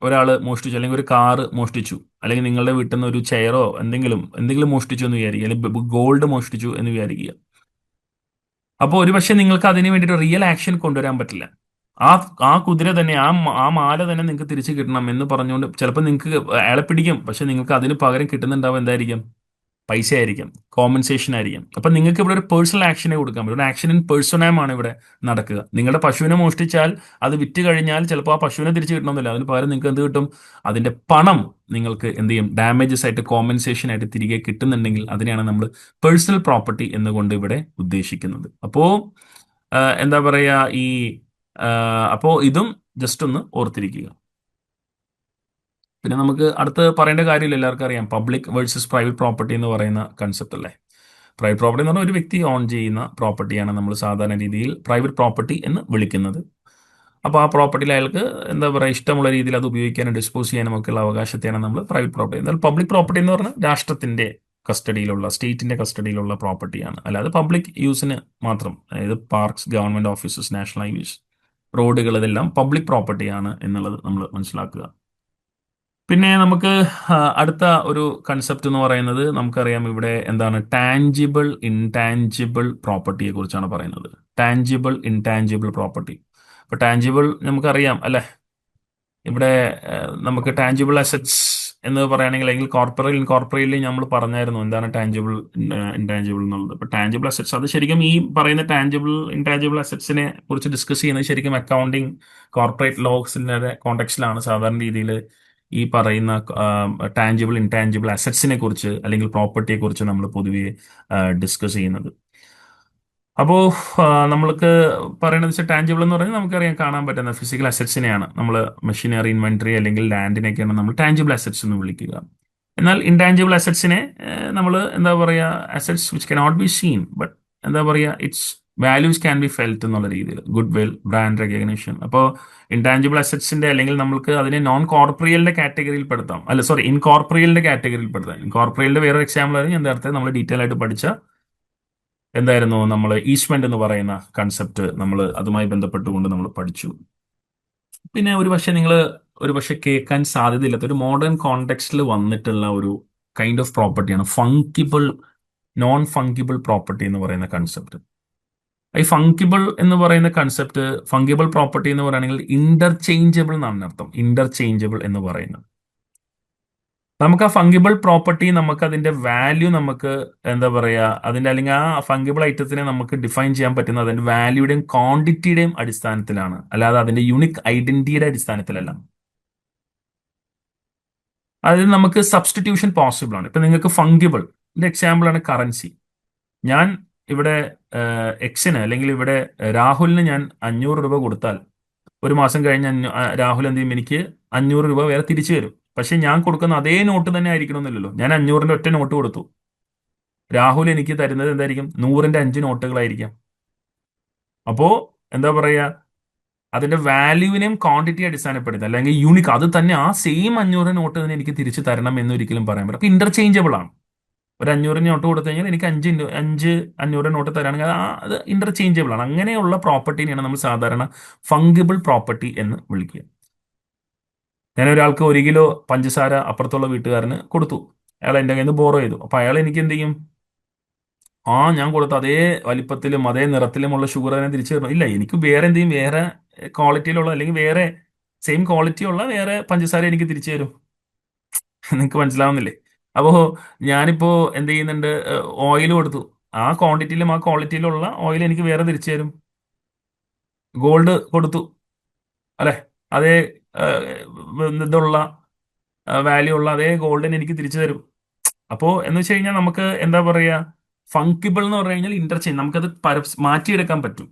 ഒരാൾ മോഷ്ടിച്ചു, അല്ലെങ്കിൽ ഒരു കാറ് മോഷ്ടിച്ചു, അല്ലെങ്കിൽ നിങ്ങളുടെ വീട്ടിൽ നിന്ന് ഒരു ചെയറോ എന്തെങ്കിലും മോഷ്ടിച്ചു എന്ന് വിചാരിക്കുക, അല്ലെങ്കിൽ ഗോൾഡ് മോഷ്ടിച്ചു എന്ന് വിചാരിക്കുക. അപ്പോൾ ഒരു പക്ഷേ നിങ്ങൾക്ക് അതിന് വേണ്ടിയിട്ട് റിയൽ ആക്ഷൻ കൊണ്ടുവരാൻ പറ്റില്ല. ആ ആ കുതിര തന്നെ, ആ മാല തന്നെ നിങ്ങൾക്ക് തിരിച്ചു കിട്ടണം എന്ന് പറഞ്ഞുകൊണ്ട് ചിലപ്പോൾ നിങ്ങൾക്ക് അയാളെ പിടിക്കും, പക്ഷെ നിങ്ങൾക്ക് അതിന് പകരം കിട്ടുന്നുണ്ടാവും എന്തായിരിക്കും, പൈസ ആയിരിക്കും, കോമ്പൻസേഷൻ ആയിരിക്കും. അപ്പം നിങ്ങൾക്ക് ഇവിടെ ഒരു പേഴ്സണൽ ആക്ഷനെ കൊടുക്കാൻ പറ്റും. ഒരു ആക്ഷൻ ഇൻ പേഴ്സണാമാണ് ഇവിടെ നടക്കുക. നിങ്ങളുടെ പശുവിനെ മോഷ്ടിച്ചാൽ അത് വിറ്റ് കഴിഞ്ഞാൽ ചിലപ്പോൾ ആ പശുവിനെ തിരിച്ചു കിട്ടണമെന്നില്ല, അതിന് പകരം നിങ്ങൾക്ക് എന്ത് കിട്ടും, അതിന്റെ പണം നിങ്ങൾക്ക് എന്ത് ചെയ്യും, ഡാമേജസ് ആയിട്ട് കോമ്പൻസേഷൻ ആയിട്ട് തിരികെ കിട്ടുന്നുണ്ടെങ്കിൽ അതിനെയാണ് നമ്മൾ പേഴ്സണൽ പ്രോപ്പർട്ടി എന്നുകൊണ്ട് ഇവിടെ ഉദ്ദേശിക്കുന്നത്. അപ്പോൾ എന്താ പറയുക, അപ്പോൾ ഇതും ജസ്റ്റ് ഒന്ന് ഓർത്തിരിക്കുക. പിന്നെ നമുക്ക് അടുത്ത് പറയേണ്ട കാര്യമില്ല, എല്ലാവർക്കും അറിയാം, പബ്ലിക് വേഴ്സസ് പ്രൈവറ്റ് പ്രോപ്പർട്ടി എന്ന് പറയുന്ന കൺസെപ്റ്റ് അല്ലേ. പ്രൈവറ്റ് പ്രോപ്പർട്ടി എന്ന് പറഞ്ഞാൽ ഒരു വ്യക്തി ഓൺ ചെയ്യുന്ന പ്രോപ്പർട്ടിയാണ് നമ്മൾ സാധാരണ രീതിയിൽ പ്രൈവറ്റ് പ്രോപ്പർട്ടി എന്ന് വിളിക്കുന്നത്. അപ്പോൾ ആ പ്രോപ്പർട്ടിയിൽ അയാൾക്ക് എന്താ പറയുക, ഇഷ്ടമുള്ള രീതിയിൽ അത് ഉപയോഗിക്കാനും ഡിസ്പോസ് ചെയ്യാനും ഒക്കെയുള്ള അവകാശത്തെയാണ് നമ്മൾ പ്രൈവറ്റ് പ്രോപ്പർട്ടി. എന്നാൽ പബ്ലിക് പ്രോപ്പർട്ടി എന്ന് പറഞ്ഞാൽ രാഷ്ട്രത്തിന്റെ കസ്റ്റഡിയിലുള്ള, സ്റ്റേറ്റിന്റെ കസ്റ്റഡിയിലുള്ള പ്രോപ്പർട്ടിയാണ്, അല്ലാതെ പബ്ലിക് യൂസിന് മാത്രം. അതായത് parks, government offices, national highways, റോഡുകൾ, ഇതെല്ലാം പബ്ലിക് പ്രോപ്പർട്ടിയാണ് എന്നുള്ളത് നമ്മൾ മനസ്സിലാക്കുക. പിന്നെ നമുക്ക് അടുത്ത ഒരു കൺസെപ്റ്റ് എന്ന് പറയുന്നത്, നമുക്കറിയാം ഇവിടെ എന്താണ്, ടാഞ്ചിബിൾ ഇൻടാഞ്ചിബിൾ പ്രോപ്പർട്ടിയെ കുറിച്ചാണ് പറയുന്നത്. Tangible intangible property. ഇപ്പൊ ടാഞ്ചിബിൾ നമുക്കറിയാം അല്ലെ, ഇവിടെ നമുക്ക് ടാഞ്ചിബിൾ അസറ്റ്സ് എന്ന് പറയുകയാണെങ്കിൽ, അല്ലെങ്കിൽ ഇൻകോർപ്പറേറ്റിൽ നമ്മൾ പറഞ്ഞായിരുന്നു എന്താണ് ടാഞ്ചിബിൾ ഇൻടാഞ്ചിബിൾ എന്നുള്ളത്. ഇപ്പൊ ടാഞ്ചിബിൾ അസറ്റ്സ് അത് ശരിക്കും ഈ പറയുന്ന ടാഞ്ചിബിൾ ഇൻടാഞ്ചിബിൾ അസറ്റ്സിനെ കുറിച്ച് ഡിസ്കസ് ചെയ്യുന്നത് ശരിക്കും അക്കൗണ്ടിങ് കോർപ്പറേറ്റ് ലോസിന്റെ കോണ്ടെക്സ്റ്റിലാണ് സാധാരണ രീതിയിൽ ഈ പറയുന്ന ടാഞ്ചിബിൾ ഇൻടാഞ്ചിബിൾ അസറ്റ്സിനെ കുറിച്ച് അല്ലെങ്കിൽ പ്രോപ്പർട്ടിയെ കുറിച്ച് നമ്മൾ പൊതുവെ ഡിസ്കസ് ചെയ്യുന്നത്. അപ്പോൾ നമ്മൾക്ക് പറയണത് വെച്ചാൽ ടാഞ്ചിബിൾ എന്ന് പറഞ്ഞാൽ നമുക്കറിയാം കാണാൻ പറ്റുന്ന ഫിസിക്കൽ അസറ്റ്സിനെയാണ് നമ്മൾ, മെഷീനറി, ഇൻവെന്ററി അല്ലെങ്കിൽ ലാൻഡിനെയൊക്കെയാണ് നമ്മൾ ടാഞ്ചിബിൾ അസറ്റ്സ് എന്ന് വിളിക്കുക. എന്നാൽ ഇൻടാഞ്ചിബിൾ അസറ്റ്സിനെ നമ്മൾ എന്താ പറയുക, assets which cannot be seen but എന്താ പറയുക, it's values can be felt എന്നുള്ള രീതിയിൽ, ഗുഡ് വിൽ, ബ്രാൻഡ് റെക്കഗ്നേഷൻ. അപ്പോൾ ഇൻടാഞ്ചിബിൾ അസറ്റ്സിന്റെ അല്ലെങ്കിൽ നമ്മൾക്ക് അതിനെ നോൺ കോർപ്പറിയലിന്റെ കാറ്റഗറിയിൽ പെടുത്താം, ഇൻകോർപ്പറിയലിന്റെ കാറ്റഗറിയിൽ പെടുത്താം. ഇൻകോർപ്പറിയലിന്റെ വേറൊരു എക്സാമ്പിൾ ആയിരുന്നു നേരത്തെ നമ്മൾ ഡീറ്റെയിൽ ആയിട്ട് പഠിച്ച എന്തായിരുന്നു, നമ്മൾ ഈസ്മെന്റ് എന്ന് പറയുന്ന കൺസെപ്റ്റ് നമ്മൾ അതുമായി ബന്ധപ്പെട്ടുകൊണ്ട് നമ്മൾ പഠിച്ചു. പിന്നെ ഒരു പക്ഷേ നിങ്ങൾ ഒരു പക്ഷെ കേൾക്കാൻ സാധ്യതയില്ലാത്ത ഒരു മോഡേൺ കോണ്ടെക്സ്റ്റിൽ വന്നിട്ടുള്ള ഒരു കൈൻഡ് ഓഫ് പ്രോപ്പർട്ടിയാണ് ഫങ്കിബിൾ നോൺ ഫങ്കിബിൾ പ്രോപ്പർട്ടി എന്ന് പറയുന്ന കൺസെപ്റ്റ്. ഈ ഫങ്കിബിൾ എന്ന് പറയുന്ന കൺസെപ്റ്റ്, ഫങ്കിബിൾ പ്രോപ്പർട്ടി എന്ന് പറയുകയാണെങ്കിൽ ഇന്റർചേഞ്ചബിൾ എന്നാണ് അർത്ഥം. ഇന്റർചേഞ്ചബിൾ എന്ന് പറയുന്നത് നമുക്ക് ആ ഫങ്കിബിൾ പ്രോപ്പർട്ടി, നമുക്ക് അതിന്റെ വാല്യൂ, നമുക്ക് എന്താ പറയുക, അതിന്റെ അല്ലെങ്കിൽ ആ ഫങ്കിബിൾ ഐറ്റത്തിനെ നമുക്ക് ഡിഫൈൻ ചെയ്യാൻ പറ്റുന്നത് അതിന്റെ വാല്യൂയുടെയും ക്വാണ്ടിറ്റിയുടെയും അടിസ്ഥാനത്തിലാണ്, അല്ലാതെ അതിന്റെ യുണിക് ഐഡന്റിറ്റിയുടെ അടിസ്ഥാനത്തിലല്ല. അതായത് നമുക്ക് സബ്സ്റ്റിറ്റ്യൂഷൻ പോസിബിൾ ആണ്. ഇപ്പൊ നിങ്ങൾക്ക് ഫങ്കിബിൾ എക്സാമ്പിൾ ആണ് കറൻസി. ഞാൻ ഇവിടെ എക്സിന് അല്ലെങ്കിൽ ഇവിടെ രാഹുലിന് ഞാൻ 500 രൂപ കൊടുത്താൽ ഒരു മാസം കഴിഞ്ഞ് രാഹുൽ എന്ത് ചെയ്യും, എനിക്ക് 500 രൂപ വേറെ തിരിച്ചു തരും. പക്ഷെ ഞാൻ കൊടുക്കുന്ന അതേ നോട്ട് തന്നെ ആയിരിക്കണമെന്നില്ലല്ലോ. ഞാൻ 500ന്റെ ഒറ്റ നോട്ട് കൊടുത്തു, രാഹുൽ എനിക്ക് തരുന്നത് എന്തായിരിക്കും, 100ന്റെ 5 നോട്ടുകളായിരിക്കാം. അപ്പോ എന്താ പറയുക, അതിന്റെ വാല്യൂവിനെയും ക്വാണ്ടിറ്റി അടിസ്ഥാനപ്പെടുത്തി അല്ലെങ്കിൽ യൂണിക് അത് തന്നെ ആ സെയിം 500 നോട്ട് തന്നെ എനിക്ക് തിരിച്ചു തരണം എന്നൊരിക്കലും പറയാൻ പറ്റില്ല. അപ്പൊ ഇന്റർചേഞ്ചബിൾ ആണ്. ഒരു 500 നോട്ട് കൊടുത്തു കഴിഞ്ഞാൽ എനിക്ക് 500 നോട്ട് തരാണെങ്കിൽ അത് ഇന്റർചേഞ്ചബിൾ ആണ്. അങ്ങനെയുള്ള പ്രോപ്പർട്ടിനെയാണ് നമ്മൾ സാധാരണ ഫങ്കിബിൾ പ്രോപ്പർട്ടി എന്ന് വിളിക്കുക. ഞാൻ ഒരാൾക്ക് 1 കിലോ പഞ്ചസാര അപ്പുറത്തുള്ള വീട്ടുകാരന് കൊടുത്തു, അയാൾ എൻ്റെ കയ്യിൽ നിന്ന് ബോറോ ചെയ്തു. അപ്പൊ അയാൾ എനിക്ക് എന്ത് ചെയ്യും, ഞാൻ കൊടുത്ത അതേ വലിപ്പത്തിലും അതേ നിറത്തിലുമുള്ള ഷുഗർ തന്നെ തിരിച്ചു തരണം? ഇല്ല, എനിക്ക് വേറെ എന്തെങ്കിലും വേറെ ക്വാളിറ്റിയിലുള്ള അല്ലെങ്കിൽ വേറെ സെയിം ക്വാളിറ്റി ഉള്ള വേറെ പഞ്ചസാര എനിക്ക് തിരിച്ചു തരും. നിങ്ങൾക്ക് മനസ്സിലാവുന്നില്ലേ? അപ്പോ ഞാനിപ്പോ എന്ത് ചെയ്യുന്നുണ്ട്, ഓയിൽ കൊടുത്തു, ആ ക്വാണ്ടിറ്റിയിലും ആ ക്വാളിറ്റിയിലുള്ള ഓയിൽ എനിക്ക് വേറെ തിരിച്ചു തരും. ഗോൾഡ് കൊടുത്തു, അല്ലെ, അതേ ഇതുള്ള വാല്യൂ ഉള്ള അതേ ഗോൾഡിന് എനിക്ക് തിരിച്ചു തരും. അപ്പോൾ എന്ന് വെച്ച് കഴിഞ്ഞാൽ നമുക്ക് എന്താ പറയുക, ഫങ്കിബിൾ എന്ന് പറഞ്ഞു കഴിഞ്ഞാൽ ഇന്റർചേഞ്ച്, നമുക്കത് മാറ്റിയെടുക്കാൻ പറ്റും.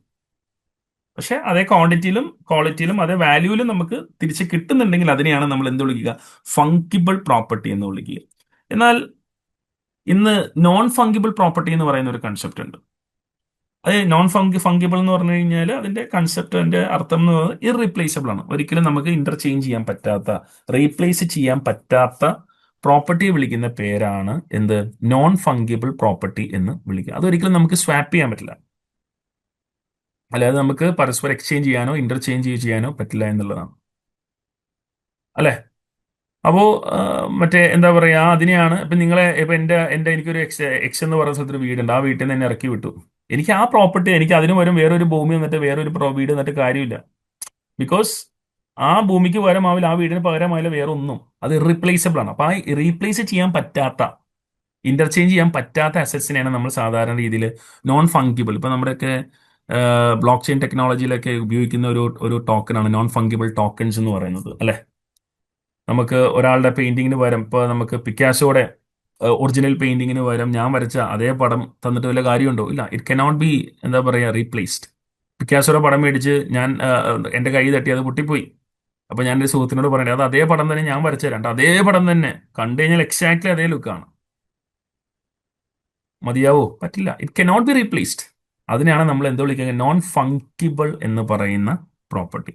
പക്ഷെ അതേ ക്വാണ്ടിറ്റിയിലും ക്വാളിറ്റിയിലും അതേ വാല്യൂവിലും നമുക്ക് തിരിച്ച് കിട്ടുന്നുണ്ടെങ്കിൽ അതിനെയാണ് നമ്മൾ എന്ത് വിളിക്കുക, ഫങ്കിബിൾ പ്രോപ്പർട്ടി എന്ന് വിളിക്കുക. എന്നാൽ ഇന്ന് നോൺ ഫങ്കിബിൾ പ്രോപ്പർട്ടി എന്ന് പറയുന്ന ഒരു കൺസെപ്റ്റ് ഉണ്ട്. അത് നോൺ ഫങ്കിബിൾ എന്ന് പറഞ്ഞു കഴിഞ്ഞാൽ അതിന്റെ കൺസെപ്റ്റ്, അതിന്റെ അർത്ഥം എന്ന് പറയുന്നത് ഇറീപ്ലേസബിൾ ആണ്. ഒരിക്കലും നമുക്ക് ഇന്റർചേഞ്ച് ചെയ്യാൻ പറ്റാത്ത, റീപ്ലേസ് ചെയ്യാൻ പറ്റാത്ത പ്രോപ്പർട്ടിയെ വിളിക്കുന്ന പേരാണ് എന്ത്, നോൺ ഫങ്കിബിൾ പ്രോപ്പർട്ടി എന്ന് വിളിക്കുക. അതൊരിക്കലും നമുക്ക് സ്വാപ്പ് ചെയ്യാൻ പറ്റില്ല, അല്ലാതെ നമുക്ക് പരസ്പരം എക്സ്ചേഞ്ച് ചെയ്യാനോ ഇന്റർചേഞ്ച് ചെയ്യാനോ പറ്റില്ല എന്നുള്ളതാണ്, അല്ലെ. അപ്പോ മറ്റേ എന്താ പറയാ, അതിനെയാണ് ഇപ്പൊ നിങ്ങളെ ഇപ്പൊ എനിക്കൊരു എക്സ് എന്ന് പറയുന്ന സ്ഥലത്തൊരു വീടുണ്ട്, ആ വീട്ടിൽ നിന്ന് എന്നെ ഇറക്കി വിട്ടു. എനിക്ക് ആ പ്രോപ്പർട്ടി, എനിക്ക് അതിന് പകരം വേറൊരു ഭൂമി എന്നിട്ട് വേറൊരു വീട് എന്നിട്ട് കാര്യമില്ല. ബിക്കോസ് ആ ഭൂമിക്ക് പകരമാവില്ല, ആ വീടിന് പകരമാവില്ല വേറെ ഒന്നും. അത് ഇറീപ്ലേസബിൾ ആണ്. അപ്പൊ ആ റീപ്ലേസ് ചെയ്യാൻ പറ്റാത്ത, ഇന്റർചേഞ്ച് ചെയ്യാൻ പറ്റാത്ത അസറ്റ്സിനെയാണ് നമ്മൾ സാധാരണ രീതിയിൽ നോൺ ഫങ്കിബിൾ, ഇപ്പൊ നമ്മുടെയൊക്കെ ബ്ലോക്ക് ചെയിൻ ടെക്നോളജിയിലൊക്കെ ഉപയോഗിക്കുന്ന ഒരു ടോക്കനാണ് നോൺ ഫങ്കിബിൾ ടോക്കൺസ് എന്ന് പറയുന്നത്, അല്ലെ. നമുക്ക് ഒരാളുടെ പെയിന്റിങ്ങിന് പകരം, ഇപ്പൊ നമുക്ക് പിക്കാസോയുടെ ഒറിജിനൽ പെയിന്റിങ്ങിന് പകരം ഞാൻ വരച്ച അതേ പടം തന്നിട്ട് വല്ല കാര്യമുണ്ടോ? ഇല്ല. ഇറ്റ് കനോട്ട് ബി എന്താ പറയുക, റീപ്ലേസ്ഡ്. പിക്കാസോയുടെ പടം മേടിച്ച് ഞാൻ എൻ്റെ കൈ തട്ടി അത് പൊട്ടിപ്പോയി. അപ്പൊ ഞാൻ എൻ്റെ സുഹൃത്തിനോട് പറയണേ, അത് അതേ പടം തന്നെ ഞാൻ വരച്ച തരാം, അതേ പടം തന്നെ കണ്ടു കഴിഞ്ഞാൽ എക്സാക്ട്ലി അതേ ലുക്കാണ്, മതിയാവോ? പറ്റില്ല. It cannot be replaced. അതിനെയാണ് നമ്മൾ എന്ത് വിളിക്കുന്നത്, നോൺ ഫങ്കിബിൾ എന്ന് പറയുന്ന പ്രോപ്പർട്ടി.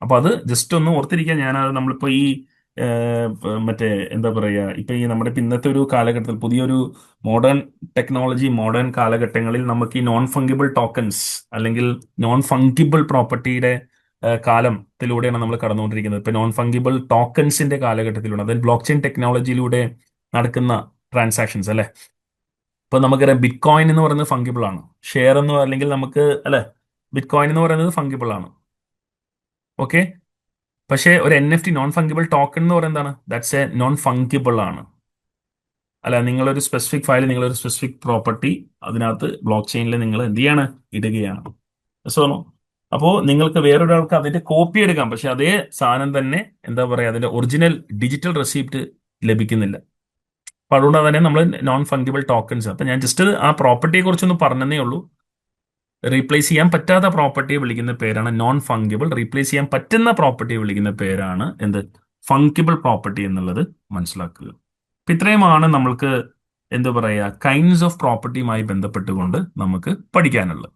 അപ്പൊ അത് ജസ്റ്റ് ഒന്ന് ഓർത്തിരിക്കാൻ, ഞാനത് നമ്മളിപ്പോ ഈ മറ്റേ എന്താ പറയുക, ഇപ്പൊ ഈ നമ്മുടെ ഇന്നത്തെ ഒരു കാലഘട്ടത്തിൽ പുതിയൊരു മോഡേൺ ടെക്നോളജി, മോഡേൺ കാലഘട്ടങ്ങളിൽ നമുക്ക് ഈ നോൺ ഫങ്കിബിൾ ടോക്കൺസ് അല്ലെങ്കിൽ നോൺ ഫങ്കിബിൾ പ്രോപ്പർട്ടിയുടെ കാലത്തിലൂടെയാണ് നമ്മൾ കടന്നുകൊണ്ടിരിക്കുന്നത്. ഇപ്പൊ നോൺ ഫങ്കിബിൾ ടോക്കൺസിന്റെ കാലഘട്ടത്തിലൂടെ, അതായത് ബ്ലോക്ക് ചെയിൻ ടെക്നോളജിയിലൂടെ നടക്കുന്ന ട്രാൻസാക്ഷൻസ്, അല്ലെ. ഇപ്പൊ നമുക്കറിയാം ബിറ്റ് കോയിൻ എന്ന് പറയുന്നത് ഫങ്കിബിൾ ആണ്. ഷെയർ എന്ന് അല്ലെങ്കിൽ നമുക്ക്, അല്ലെ, ബിറ്റ് കോയിൻ എന്ന് പറയുന്നത് ഫങ്കിബിൾ ആണ്. ഓക്കെ. പക്ഷേ ഒരു NFT നോൺ ഫങ്കിബിൾ ടോക്കൺ എന്ന് പറയുന്നത് എന്താണ്, ദാറ്റ്സ് എ നോൺ ഫങ്കിബിൾ ആണ്. അല്ല, നിങ്ങളൊരു സ്പെസിഫിക് ഫയൽ, നിങ്ങളൊരു സ്പെസിഫിക് പ്രോപ്പർട്ടി അതിനകത്ത് ബ്ലോക്ക് ചെയിനിൽ നിങ്ങൾ എന്ത് ചെയ്യാണ്, ഇടുകയാണ്. സോണോ. അപ്പോൾ നിങ്ങൾക്ക് വേറൊരാൾക്ക് അതിന്റെ കോപ്പി എടുക്കാം, പക്ഷെ അതേ സാധനം തന്നെ എന്താ പറയുക, അതിന്റെ ഒറിജിനൽ ഡിജിറ്റൽ റെസിപ്റ്റ് ലഭിക്കുന്നില്ല. അപ്പൊ അതുകൊണ്ട് തന്നെ നമ്മൾ നോൺ ഫങ്കിബിൾ ടോക്കൺസ്, അപ്പൊ ഞാൻ ജസ്റ്റ് ആ പ്രോപ്പർട്ടിയെ കുറിച്ചൊന്ന് പറഞ്ഞതേ ഉള്ളൂ. റീപ്ലേസ് ചെയ്യാൻ പറ്റാത്ത പ്രോപ്പർട്ടിയെ വിളിക്കുന്ന പേരാണ് നോൺ ഫങ്കിബിൾ. റീപ്ലേസ് ചെയ്യാൻ പറ്റുന്ന പ്രോപ്പർട്ടിയെ വിളിക്കുന്ന പേരാണ് എന്ത്, ഫങ്കിബിൾ പ്രോപ്പർട്ടി എന്നുള്ളത് മനസ്സിലാക്കുക. അപ്പൊ ഇത്രയുമാണ് നമ്മൾക്ക് എന്താ പറയുക, കൈൻഡ്സ് ഓഫ് പ്രോപ്പർട്ടിയുമായി ബന്ധപ്പെട്ടുകൊണ്ട് നമുക്ക് പഠിക്കാനുള്ളത്.